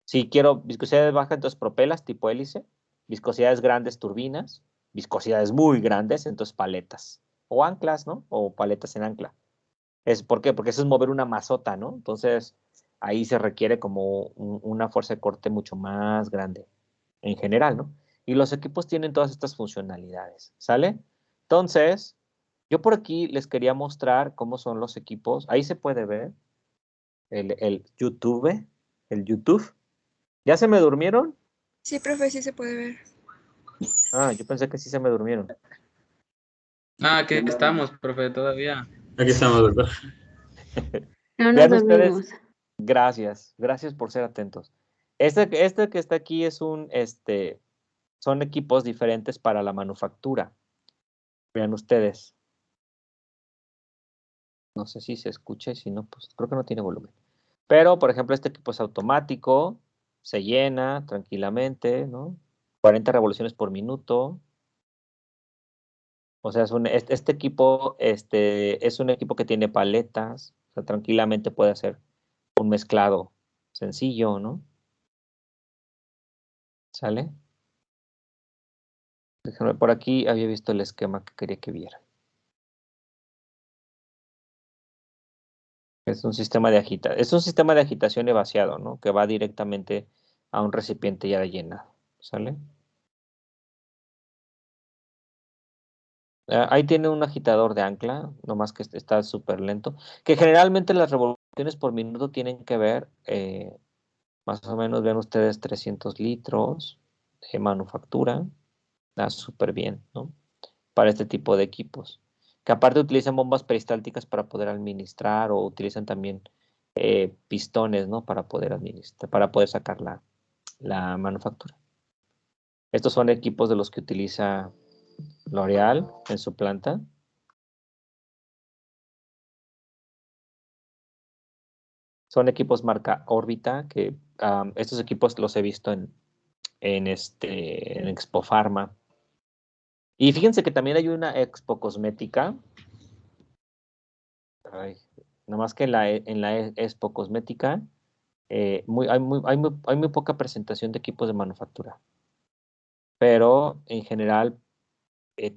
Si quiero viscosidades bajas, entonces propelas tipo hélice, viscosidades grandes, turbinas, viscosidades muy grandes, entonces paletas, o anclas, ¿no? O paletas en ancla. ¿Por qué? Porque eso es mover una masota, ¿no? Entonces, ahí se requiere como una fuerza de corte mucho más grande. en general, ¿no? Y los equipos tienen todas estas funcionalidades, ¿sale? Entonces, yo por aquí les quería mostrar cómo son los equipos. Ahí se puede ver el YouTube, el YouTube. ¿Ya se me durmieron? Sí, profe, sí se puede ver. Ah, yo pensé que sí se me durmieron. Ah, que estamos, profe, todavía. Aquí estamos, doctor. No nos Vean ustedes, dormimos. gracias por ser atentos. Este que está aquí es son equipos diferentes para la manufactura. Vean ustedes. No sé si se escucha y si no, pues creo que no tiene volumen. Pero, por ejemplo, este equipo es automático, se llena tranquilamente, ¿no? 40 revoluciones por minuto. O sea, este equipo es un equipo que tiene paletas, o sea, tranquilamente puede hacer un mezclado sencillo, ¿no? ¿Sale? Déjenme, por aquí había visto el esquema que quería que vieran. Es un sistema de agitación y vaciado, ¿no? Que va directamente a un recipiente ya llenado, ¿sale? Ahí tiene un agitador de ancla, nomás que está súper lento, que generalmente las revoluciones por minuto tienen que ver, más o menos, vean ustedes, 300 litros de manufactura, está súper bien, ¿no? Para este tipo de equipos, que aparte utilizan bombas peristálticas para poder administrar o utilizan también pistones, ¿no? Para poder administrar, para poder sacar la manufactura. Estos son equipos de los que utiliza L'Oreal en su planta. Son equipos marca Orbita, que estos equipos los he visto en Expo Pharma. Y fíjense que también hay una Expo Cosmética. Ay, nomás que en la Expo Cosmética hay muy poca presentación de equipos de manufactura. Pero en general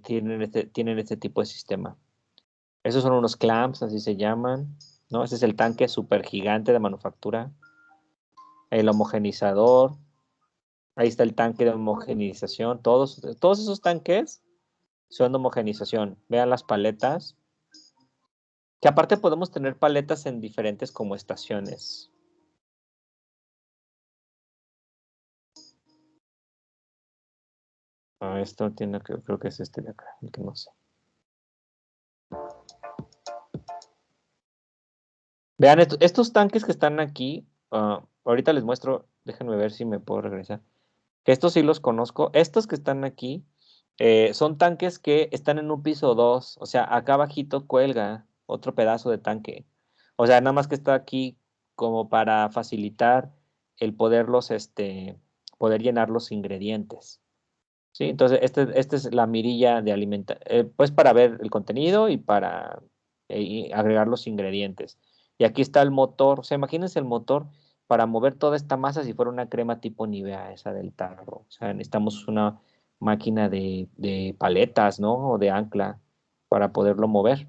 tienen este tipo de sistema. Esos son unos clamps, así se llaman, ¿no? Ese es el tanque súper gigante de manufactura. El homogenizador. Ahí está el tanque de homogenización. Todos esos tanques son de homogenización. Vean las paletas. Que aparte podemos tener paletas en diferentes como estaciones. Esto tiene creo que es este de acá, el que no sé. Vean estos tanques que están aquí. Ahorita les muestro. Déjenme ver si me puedo regresar. Que estos sí los conozco. Estos que están aquí son tanques que están en un piso 2. O sea, acá abajito cuelga otro pedazo de tanque. O sea, nada más que está aquí como para facilitar el poder llenar los ingredientes. ¿Sí? Entonces, esta es la mirilla de pues para ver el contenido y para agregar los ingredientes. Y aquí está el motor. O sea, imagínense el motor para mover toda esta masa si fuera una crema tipo Nivea, esa del tarro. O sea, necesitamos una máquina de paletas, ¿no? O de ancla para poderlo mover.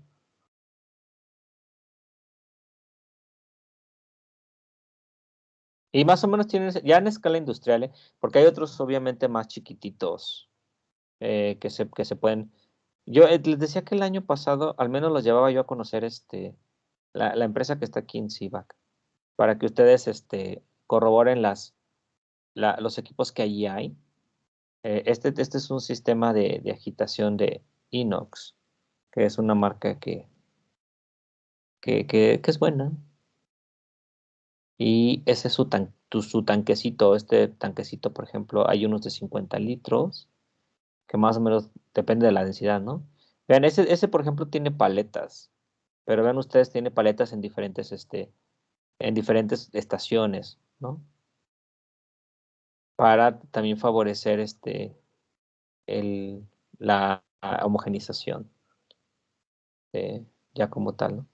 Y más o menos tienen, ya en escala industrial, porque hay otros obviamente más chiquititos que se pueden. Yo les decía que el año pasado, al menos los llevaba yo a conocer la empresa que está aquí en CIVAC, para que ustedes corroboren los equipos que allí hay. Este es un sistema de agitación de Inox, que es una marca que es buena. Y ese es su tanquecito. Este tanquecito, por ejemplo, hay unos de 50 litros, que más o menos depende de la densidad, ¿no? Vean, ese por ejemplo, tiene paletas, pero vean ustedes, tiene paletas en diferentes estaciones, ¿no? Para también favorecer la homogenización, ya como tal, ¿no?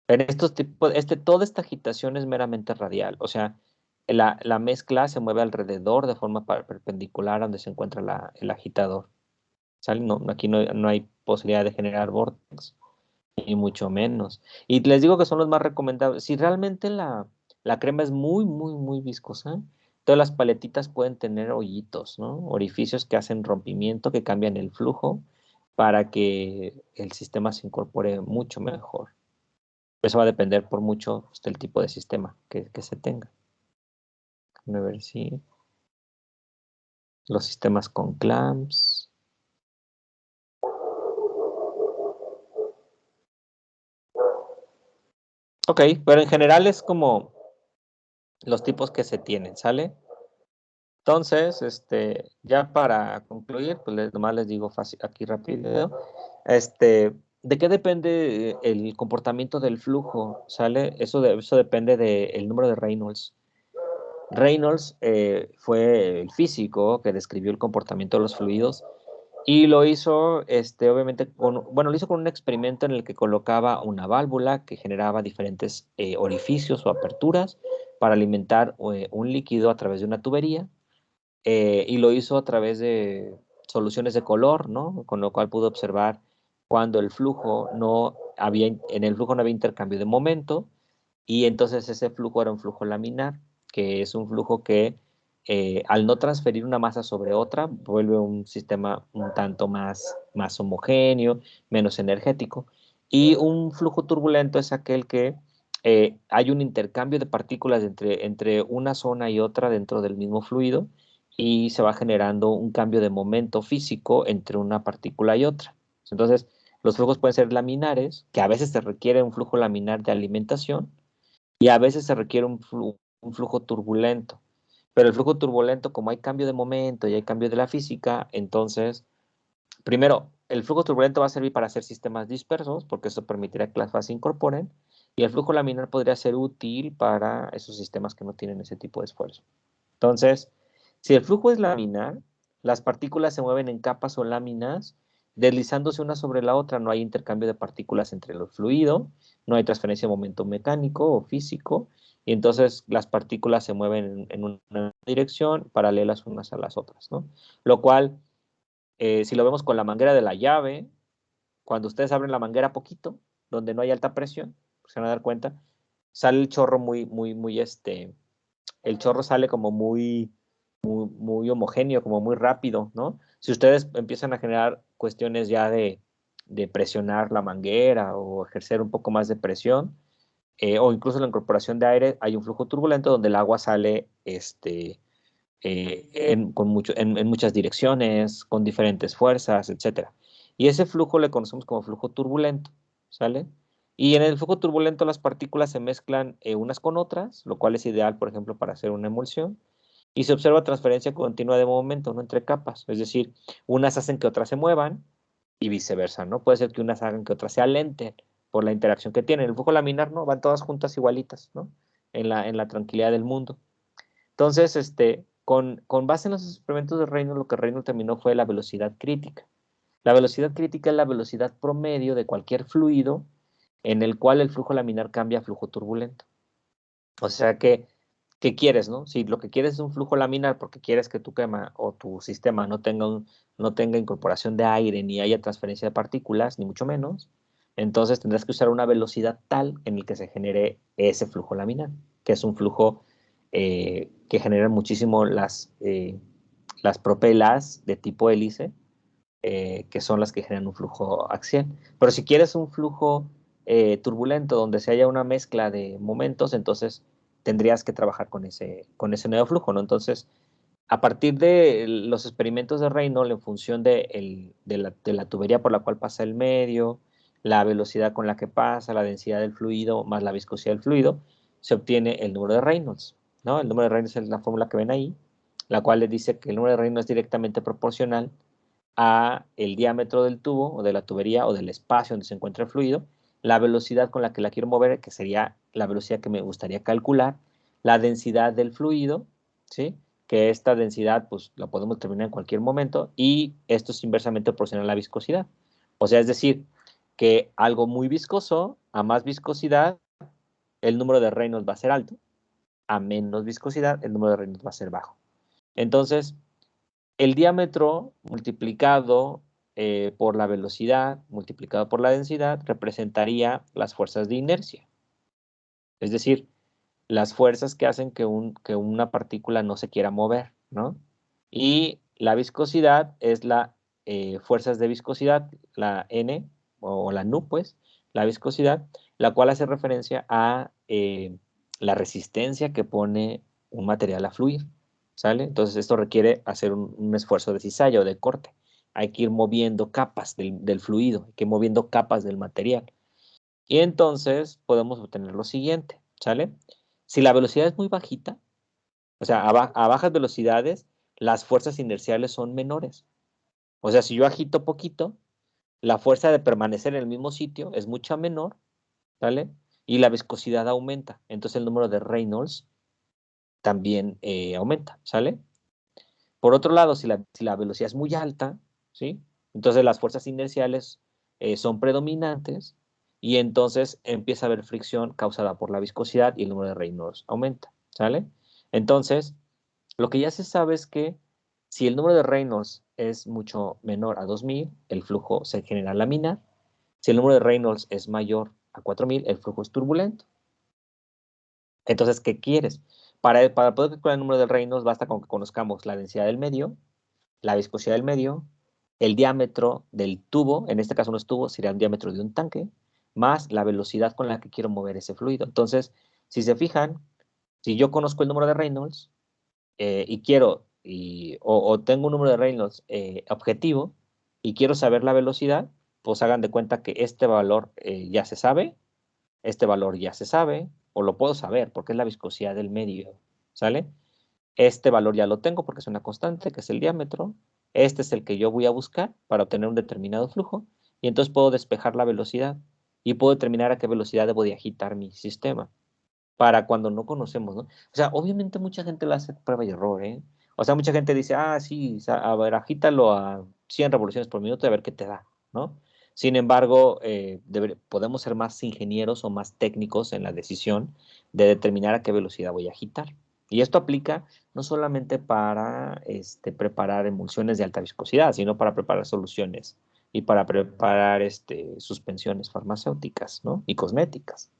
En estos tipos, toda esta agitación es meramente radial, o sea, la mezcla se mueve alrededor de forma perpendicular a donde se encuentra el agitador. ¿Sale? No, aquí no hay posibilidad de generar vórtices, ni mucho menos. Y les digo que son los más recomendables. Si realmente la crema es muy, muy, muy viscosa, Todas las paletitas pueden tener hoyitos, ¿no? Orificios que hacen rompimiento, que cambian el flujo para que el sistema se incorpore mucho mejor. Eso va a depender por mucho pues, del tipo de sistema que se tenga. Déjame ver si los sistemas con clamps. Ok, pero en general es como los tipos que se tienen, ¿sale? Entonces, ya para concluir, pues nomás les digo fácil, aquí rápido, ¿de qué depende el comportamiento del flujo? ¿Sale? Eso depende del número de Reynolds. Reynolds fue el físico que describió el comportamiento de los fluidos y lo hizo, obviamente, lo hizo con un experimento en el que colocaba una válvula que generaba diferentes orificios o aperturas para alimentar un líquido a través de una tubería. Y lo hizo a través de soluciones de color, ¿no? Con lo cual pudo observar cuando en el flujo no había intercambio de momento, y entonces ese flujo era un flujo laminar, que es un flujo que al no transferir una masa sobre otra, vuelve un sistema un tanto más homogéneo, menos energético. Y un flujo turbulento es aquel que hay un intercambio de partículas entre una zona y otra dentro del mismo fluido, y se va generando un cambio de momento físico entre una partícula y otra. Entonces, los flujos pueden ser laminares, que a veces se requiere un flujo laminar de alimentación, y a veces se requiere un flujo turbulento. Pero el flujo turbulento, como hay cambio de momento y hay cambio de la física, entonces, primero, el flujo turbulento va a servir para hacer sistemas dispersos, porque eso permitirá que las fases se incorporen, y el flujo laminar podría ser útil para esos sistemas que no tienen ese tipo de esfuerzo. Entonces, si el flujo es laminar, las partículas se mueven en capas o láminas, deslizándose una sobre la otra. No hay intercambio de partículas entre el fluido, no hay transferencia de momento mecánico o físico, y entonces las partículas se mueven en una dirección paralelas unas a las otras, ¿no? Lo cual, si lo vemos con la manguera de la llave, cuando ustedes abren la manguera poquito, donde no hay alta presión, se van a dar cuenta, sale el chorro el chorro sale como muy homogéneo, como muy rápido, ¿no? Si ustedes empiezan a generar cuestiones ya de presionar la manguera o ejercer un poco más de presión, o incluso la incorporación de aire, hay un flujo turbulento donde el agua sale en muchas direcciones, con diferentes fuerzas, etc. Y ese flujo le conocemos como flujo turbulento, ¿sale? Y en el flujo turbulento las partículas se mezclan unas con otras, lo cual es ideal, por ejemplo, para hacer una emulsión. Y se observa transferencia continua de momento, ¿no? Entre capas. Es decir, unas hacen que otras se muevan y viceversa, ¿no? Puede ser que unas hagan que otras se alenten por la interacción que tienen. El flujo laminar, ¿no? Van todas juntas igualitas, ¿no? En la tranquilidad del mundo. Entonces, con base en los experimentos de Reynolds, lo que Reynolds terminó fue la velocidad crítica. La velocidad crítica es la velocidad promedio de cualquier fluido en el cual el flujo laminar cambia a flujo turbulento. O sea que, ¿qué quieres, no? Si lo que quieres es un flujo laminar porque quieres que tu quema o tu sistema no tenga incorporación de aire, ni haya transferencia de partículas, ni mucho menos, entonces tendrás que usar una velocidad tal en el que se genere ese flujo laminar, que es un flujo que genera muchísimo las propelas de tipo hélice, que son las que generan un flujo axial. Pero si quieres un flujo turbulento donde se haya una mezcla de momentos, entonces tendrías que trabajar con ese nuevo flujo, ¿no? Entonces, a partir de los experimentos de Reynolds, en función de la tubería por la cual pasa el medio, la velocidad con la que pasa, la densidad del fluido, más la viscosidad del fluido, se obtiene el número de Reynolds, ¿no? El número de Reynolds es la fórmula que ven ahí, la cual les dice que el número de Reynolds es directamente proporcional a el diámetro del tubo o de la tubería o del espacio donde se encuentra el fluido, la velocidad con la que la quiero mover, que sería la velocidad que me gustaría calcular, la densidad del fluido, ¿sí? Que esta densidad pues la podemos determinar en cualquier momento, y esto es inversamente proporcional a la viscosidad. O sea, es decir, que algo muy viscoso, a más viscosidad, el número de Reynolds va a ser alto, a menos viscosidad, el número de Reynolds va a ser bajo. Entonces, el diámetro multiplicado por la velocidad multiplicado por la densidad representaría las fuerzas de inercia. Es decir, las fuerzas que hacen que una partícula no se quiera mover, ¿no? Y la viscosidad es la fuerzas de viscosidad, la N, o la Nu, pues, la viscosidad, la cual hace referencia a la resistencia que pone un material a fluir, ¿sale? Entonces esto requiere hacer un esfuerzo de cizalla o de corte. Hay que ir moviendo capas del fluido, hay que ir moviendo capas del material. Y entonces podemos obtener lo siguiente, ¿sale? Si la velocidad es muy bajita, o sea, a bajas velocidades, las fuerzas inerciales son menores. O sea, si yo agito poquito, la fuerza de permanecer en el mismo sitio es mucha menor, ¿vale? Y la viscosidad aumenta. Entonces el número de Reynolds también aumenta, ¿sale? Por otro lado, si la velocidad es muy alta, ¿sí? Entonces las fuerzas inerciales son predominantes y entonces empieza a haber fricción causada por la viscosidad y el número de Reynolds aumenta, ¿sale? Entonces, lo que ya se sabe es que si el número de Reynolds es mucho menor a 2000, el flujo se genera laminar. Si el número de Reynolds es mayor a 4000, el flujo es turbulento. Entonces, ¿qué quieres? Para poder calcular el número de Reynolds basta con que conozcamos la densidad del medio, la viscosidad del medio, el diámetro del tubo, en este caso no es tubo, sería el diámetro de un tanque, más la velocidad con la que quiero mover ese fluido. Entonces, si se fijan, si yo conozco el número de Reynolds y quiero, o tengo un número de Reynolds objetivo y quiero saber la velocidad, pues hagan de cuenta que este valor ya se sabe, este valor ya se sabe, o lo puedo saber porque es la viscosidad del medio, ¿sale? Este valor ya lo tengo porque es una constante, que es el diámetro. Este es el que yo voy a buscar para obtener un determinado flujo. Y entonces puedo despejar la velocidad y puedo determinar a qué velocidad debo de agitar mi sistema para cuando no conocemos, ¿no? O sea, obviamente mucha gente lo hace prueba y error, ¿eh? O sea, mucha gente dice, ah, sí, a ver, agítalo a 100 revoluciones por minuto y a ver qué te da, ¿no? Sin embargo, podemos ser más ingenieros o más técnicos en la decisión de determinar a qué velocidad voy a agitar. Y esto aplica no solamente para preparar emulsiones de alta viscosidad, sino para preparar soluciones y para preparar suspensiones farmacéuticas, ¿no? Y cosméticas.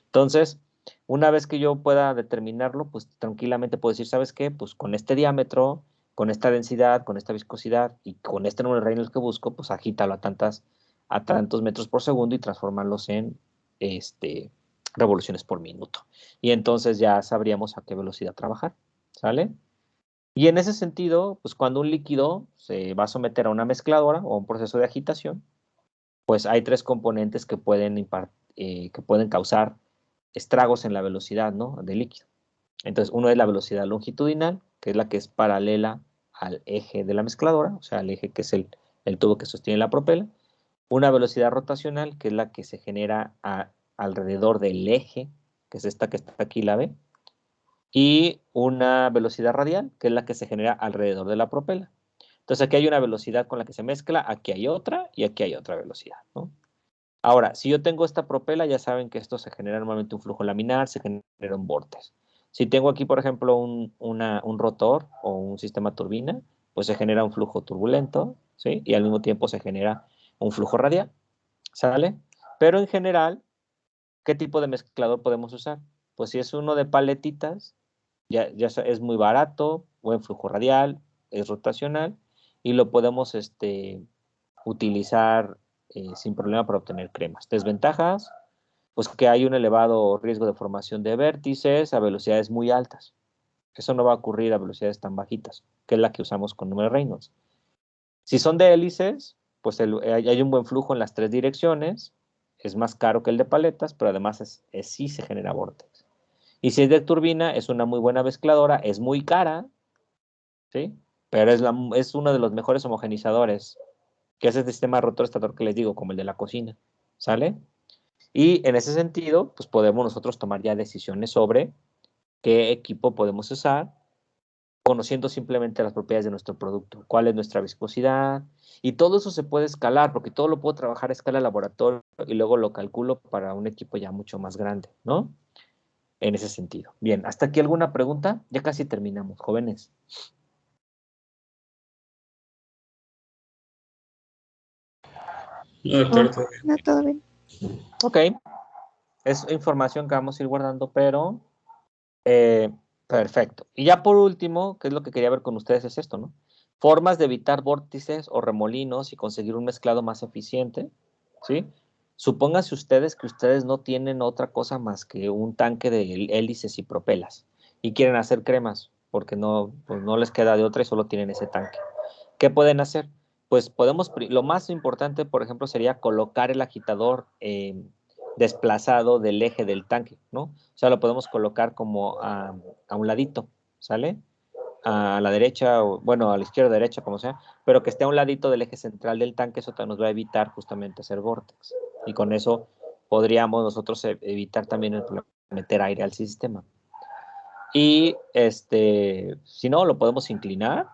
Entonces, una vez que yo pueda determinarlo, pues tranquilamente puedo decir, ¿sabes qué? Pues con este diámetro, con esta densidad, con esta viscosidad y con este número de Reynolds que busco, pues agítalo a tantos metros por segundo y transformarlos en revoluciones por minuto. Y entonces ya sabríamos a qué velocidad trabajar, ¿sale? Y en ese sentido, pues cuando un líquido se va a someter a una mezcladora o a un proceso de agitación, pues hay tres componentes que pueden causar estragos en la velocidad, ¿no? Del líquido. Entonces, uno es la velocidad longitudinal, que es la que es paralela al eje de la mezcladora, o sea, al eje que es el tubo que sostiene la propela. Una velocidad rotacional, que es la que se genera alrededor del eje, que es esta que está aquí, la B. Y una velocidad radial, que es la que se genera alrededor de la propela. Entonces, aquí hay una velocidad con la que se mezcla, aquí hay otra y aquí hay otra velocidad, ¿no? Ahora, si yo tengo esta propela, ya saben que esto se genera normalmente un flujo laminar, se genera un vórtice. Si tengo aquí, por ejemplo, un rotor o un sistema turbina, pues se genera un flujo turbulento, ¿sí? Y al mismo tiempo se genera un flujo radial, ¿sale? Pero en general, ¿qué tipo de mezclador podemos usar? Pues si es uno de paletitas, ya es muy barato, buen flujo radial, es rotacional y lo podemos utilizar sin problema para obtener cremas. Desventajas, pues que hay un elevado riesgo de formación de vértices a velocidades muy altas. Eso no va a ocurrir a velocidades tan bajitas, que es la que usamos con número de Reynolds. Si son de hélices, pues hay un buen flujo en las tres direcciones, es más caro que el de paletas, pero además sí se genera vórtice. Y si es de turbina, es una muy buena mezcladora, es muy cara, ¿sí? Pero es uno de los mejores homogenizadores, que es el sistema rotor estator que les digo, como el de la cocina, ¿sale? Y en ese sentido, pues podemos nosotros tomar ya decisiones sobre qué equipo podemos usar, conociendo simplemente las propiedades de nuestro producto, cuál es nuestra viscosidad, y todo eso se puede escalar, porque todo lo puedo trabajar a escala laboratorio y luego lo calculo para un equipo ya mucho más grande, ¿no? En ese sentido. Bien, ¿hasta aquí alguna pregunta? Ya casi terminamos, jóvenes. No, doctor, todo bien. No, todo bien. Ok. Es información que vamos a ir guardando, pero Perfecto. Y ya por último, ¿qué es lo que quería ver con ustedes? Es esto, ¿no? Formas de evitar vórtices o remolinos y conseguir un mezclado más eficiente, ¿sí? Supónganse ustedes que ustedes no tienen otra cosa más que un tanque de hélices y propelas y quieren hacer cremas porque no, pues no les queda de otra y solo tienen ese tanque. ¿Qué pueden hacer? Pues lo más importante, por ejemplo, sería colocar el agitador desplazado del eje del tanque, ¿no? O sea, lo podemos colocar como a un ladito, ¿sale? A la derecha, o, bueno, a la izquierda o derecha, como sea, pero que esté a un ladito del eje central del tanque, eso nos va a evitar justamente hacer vórtex. Y con eso podríamos nosotros evitar también el meter aire al sistema. Y si no, lo podemos inclinar,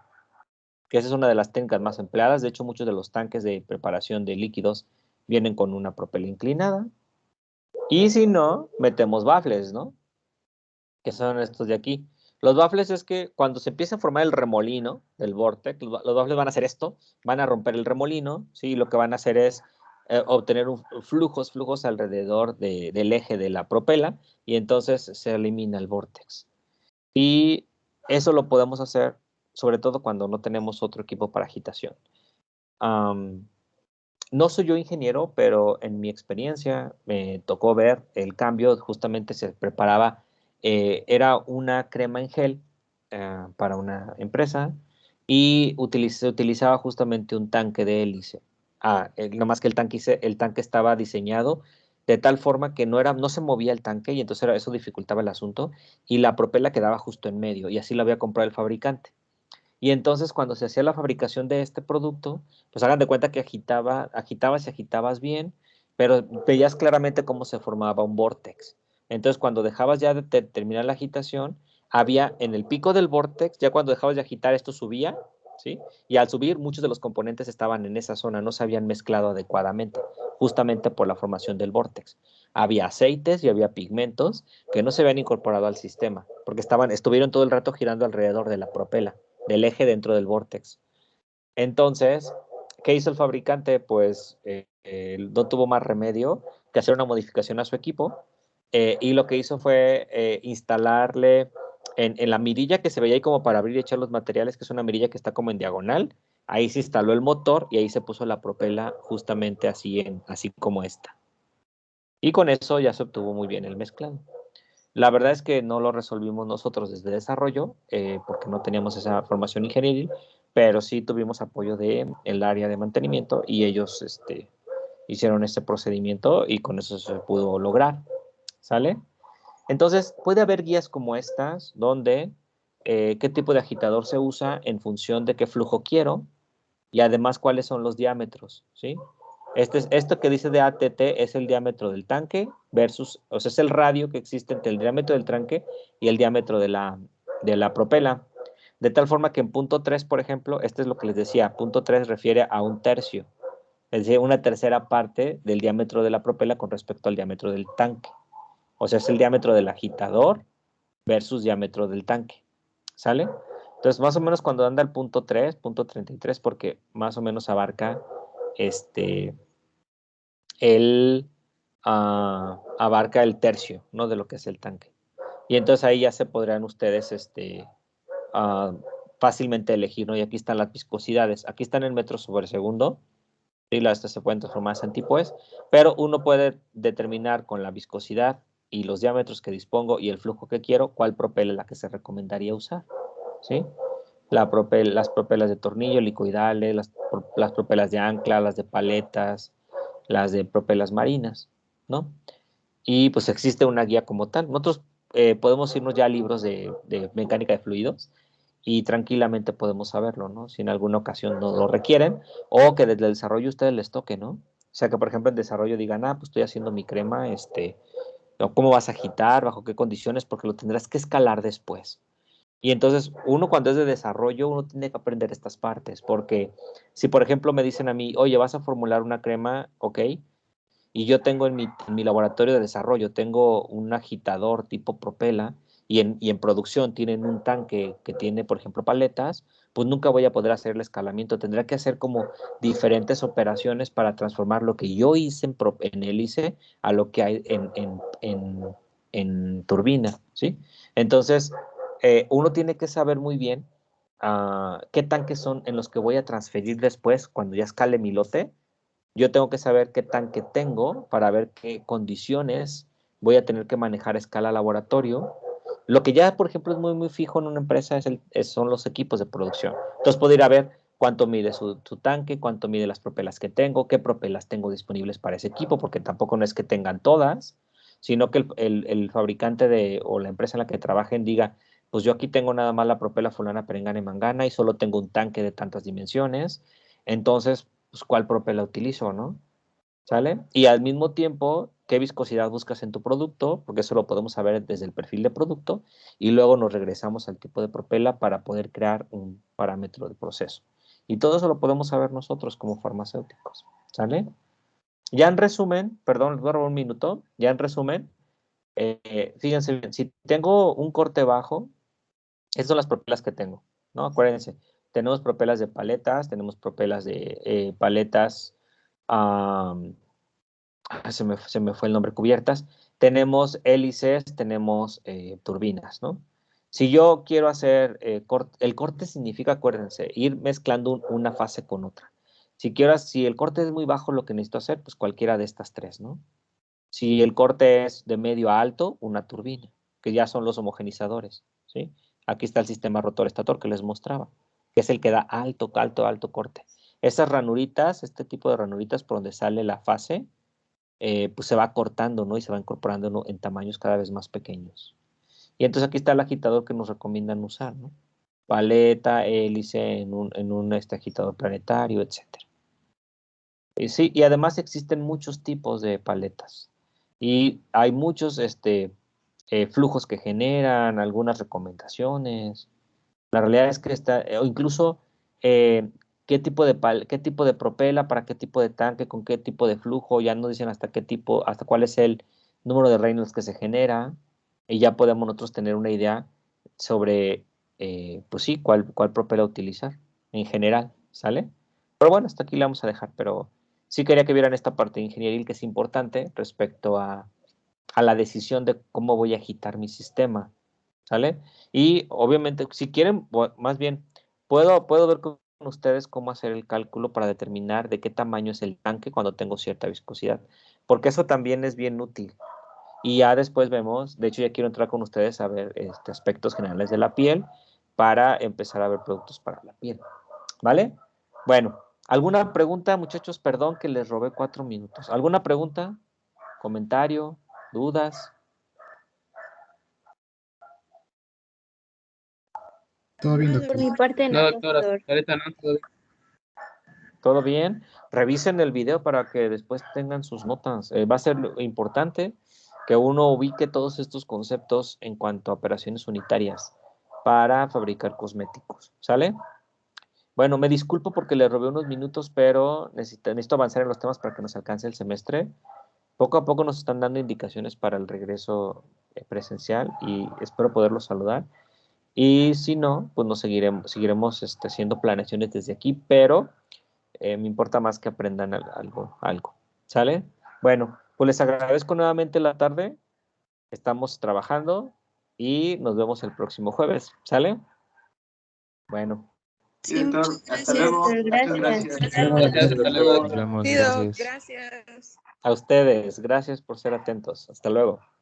que esa es una de las técnicas más empleadas. De hecho, muchos de los tanques de preparación de líquidos vienen con una propela inclinada. Y si no, metemos baffles, ¿no? Que son estos de aquí. Los baffles es que cuando se empieza a formar el remolino del vórtex, los baffles van a hacer esto, van a romper el remolino, ¿sí? Y lo que van a hacer es obtener flujos alrededor del eje de la propela, y entonces se elimina el vórtex. Y eso lo podemos hacer sobre todo cuando no tenemos otro equipo para agitación. No soy yo ingeniero, pero en mi experiencia me tocó ver el cambio. Justamente se preparaba, era una crema en gel para una empresa y se utilizaba justamente un tanque de hélice. Nomás que el tanque estaba diseñado de tal forma que no se movía el tanque, y entonces eso dificultaba el asunto, y la propela quedaba justo en medio, y así lo había comprado el fabricante. Y entonces cuando se hacía la fabricación de este producto, pues hagan de cuenta que agitabas y agitabas bien, pero veías claramente cómo se formaba un vórtex. Entonces cuando dejabas ya de terminar la agitación, había en el pico del vórtex, ya cuando dejabas de agitar esto subía, ¿sí? Y al subir muchos de los componentes estaban en esa zona, no se habían mezclado adecuadamente, justamente por la formación del vórtex. Había aceites y había pigmentos que no se habían incorporado al sistema, porque estuvieron todo el rato girando alrededor de la propela, del eje dentro del vórtex. Entonces, ¿qué hizo el fabricante? Pues no tuvo más remedio que hacer una modificación a su equipo, y lo que hizo fue instalarle en la mirilla que se veía ahí como para abrir y echar los materiales, que es una mirilla que está como en diagonal. Ahí se instaló el motor y ahí se puso la propela justamente así como esta. Y con eso ya se obtuvo muy bien el mezclado. La verdad es que no lo resolvimos nosotros desde desarrollo, porque no teníamos esa formación ingenieril, pero sí tuvimos apoyo del área de mantenimiento, y ellos hicieron ese procedimiento y con eso se pudo lograr, ¿sale? Entonces, puede haber guías como estas, donde qué tipo de agitador se usa en función de qué flujo quiero, y además cuáles son los diámetros, ¿sí? Esto que dice de ATT es el diámetro del tanque versus, o sea, es el radio que existe entre el diámetro del tanque y el diámetro de la propela. De tal forma que en punto 3, por ejemplo, este es lo que les decía, punto 3 refiere a un tercio, es decir, una tercera parte del diámetro de la propela con respecto al diámetro del tanque. O sea, es el diámetro del agitador versus diámetro del tanque, ¿sale? Entonces, más o menos cuando anda el punto 3, punto 33, porque más o menos abarca abarca el tercio, ¿no? De lo que es el tanque. Y entonces ahí ya se podrán ustedes fácilmente elegir, ¿no? Y aquí están las viscosidades. Aquí están en metros sobre segundo. ¿Sí? Estas se pueden transformar en antipoes, pero uno puede determinar con la viscosidad y los diámetros que dispongo y el flujo que quiero, cuál propela es la que se recomendaría usar, ¿sí? Las propelas de tornillo, helicoidales, las propelas de ancla, las de paletas, las de propelas marinas, ¿no? Y pues existe una guía como tal. Nosotros podemos irnos ya a libros de mecánica de fluidos y tranquilamente podemos saberlo, ¿no? Si en alguna ocasión no lo requieren, o que desde el desarrollo ustedes les toque, ¿no? O sea, que por ejemplo en desarrollo digan, pues estoy haciendo mi crema, ¿cómo vas a agitar? ¿Bajo qué condiciones? Porque lo tendrás que escalar después. Y entonces uno cuando es de desarrollo, uno tiene que aprender estas partes, porque si por ejemplo me dicen a mí, oye, vas a formular una crema, ok, y yo tengo en mi laboratorio de desarrollo, tengo un agitador tipo propela, y en producción tienen un tanque que tiene, por ejemplo, paletas, pues nunca voy a poder hacer el escalamiento. Tendré que hacer como diferentes operaciones para transformar lo que yo hice en hélice a lo que hay en turbina, ¿sí? Entonces, uno tiene que saber muy bien qué tanques son en los que voy a transferir después cuando ya escale mi lote. Yo tengo que saber qué tanque tengo para ver qué condiciones voy a tener que manejar a escala laboratorio. Lo que ya, por ejemplo, es muy, muy fijo en una empresa son los equipos de producción. Entonces, puedo ir a ver cuánto mide su tanque, cuánto mide las propelas que tengo, qué propelas tengo disponibles para ese equipo, porque tampoco no es que tengan todas, sino que el fabricante o la empresa en la que trabajen diga, pues yo aquí tengo nada más la propela fulana, perengana y mangana y solo tengo un tanque de tantas dimensiones. Entonces, pues, ¿cuál propela utilizo, no? ¿Sale? Y al mismo tiempo, ¿qué viscosidad buscas en tu producto? Porque eso lo podemos saber desde el perfil de producto y luego nos regresamos al tipo de propela para poder crear un parámetro de proceso. Y todo eso lo podemos saber nosotros como farmacéuticos, ¿sale? Ya en resumen, perdón, les voy a robar un minuto, ya en resumen, fíjense bien, si tengo un corte bajo, esas son las propelas que tengo, ¿no? Acuérdense, tenemos propelas de paletas, tenemos propelas de paletas, se me fue el nombre, cubiertas, tenemos hélices, tenemos turbinas, ¿no? Si yo quiero hacer el corte significa, acuérdense, ir mezclando una fase con otra. Si el corte es muy bajo, lo que necesito hacer, pues cualquiera de estas tres, ¿no? Si el corte es de medio a alto, una turbina, que ya son los homogenizadores, ¿sí? Aquí está el sistema rotor-estator que les mostraba, que es el que da alto, alto, alto corte. Esas ranuritas, este tipo de ranuritas por donde sale la fase, pues se va cortando, ¿no? Y se va incorporando, ¿no?, en tamaños cada vez más pequeños. Y entonces aquí está el agitador que nos recomiendan usar, ¿no? Paleta, hélice, en un agitador planetario, etc. Sí, y además existen muchos tipos de paletas. Y hay muchos flujos que generan, algunas recomendaciones. La realidad es que o incluso qué tipo de propela, para qué tipo de tanque, con qué tipo de flujo, ya nos dicen hasta cuál es el número de Reynolds que se genera, y ya podemos nosotros tener una idea sobre, pues sí, cuál propela utilizar en general, ¿sale? Pero bueno, hasta aquí la vamos a dejar, pero sí quería que vieran esta parte ingenieril que es importante respecto a la decisión de cómo voy a agitar mi sistema, ¿sale? Y obviamente, si quieren, más bien, puedo ver con ustedes cómo hacer el cálculo para determinar de qué tamaño es el tanque cuando tengo cierta viscosidad, porque eso también es bien útil. Y ya después vemos, de hecho ya quiero entrar con ustedes a ver aspectos generales de la piel para empezar a ver productos para la piel, ¿vale? Bueno, ¿alguna pregunta, muchachos? Perdón que les robé 4 minutos. ¿Alguna pregunta? ¿Comentario? ¿Dudas? Todo bien, Por doctor. mi parte, No, no, doctora, doctor. ahorita no, todo bien. ¿Todo bien? Revisen el video para que después tengan sus notas. Va a ser importante que uno ubique todos estos conceptos en cuanto a operaciones unitarias para fabricar cosméticos. ¿Sale? Bueno, me disculpo porque le robé unos minutos, pero necesito avanzar en los temas para que nos alcance el semestre. Poco a poco nos están dando indicaciones para el regreso presencial y espero poderlos saludar. Y si no, pues nos seguiremos haciendo planeaciones desde aquí, pero me importa más que aprendan algo. ¿Sale? Bueno, pues les agradezco nuevamente la tarde. Estamos trabajando y nos vemos el próximo jueves. ¿Sale? Bueno. Sí, Sí, doctor. muchas Hasta gracias. luego. Doctor, Muchas gracias. gracias. Gracias, hasta luego. Nos vemos, Pido, gracias. gracias. A ustedes, gracias por ser atentos. Hasta luego.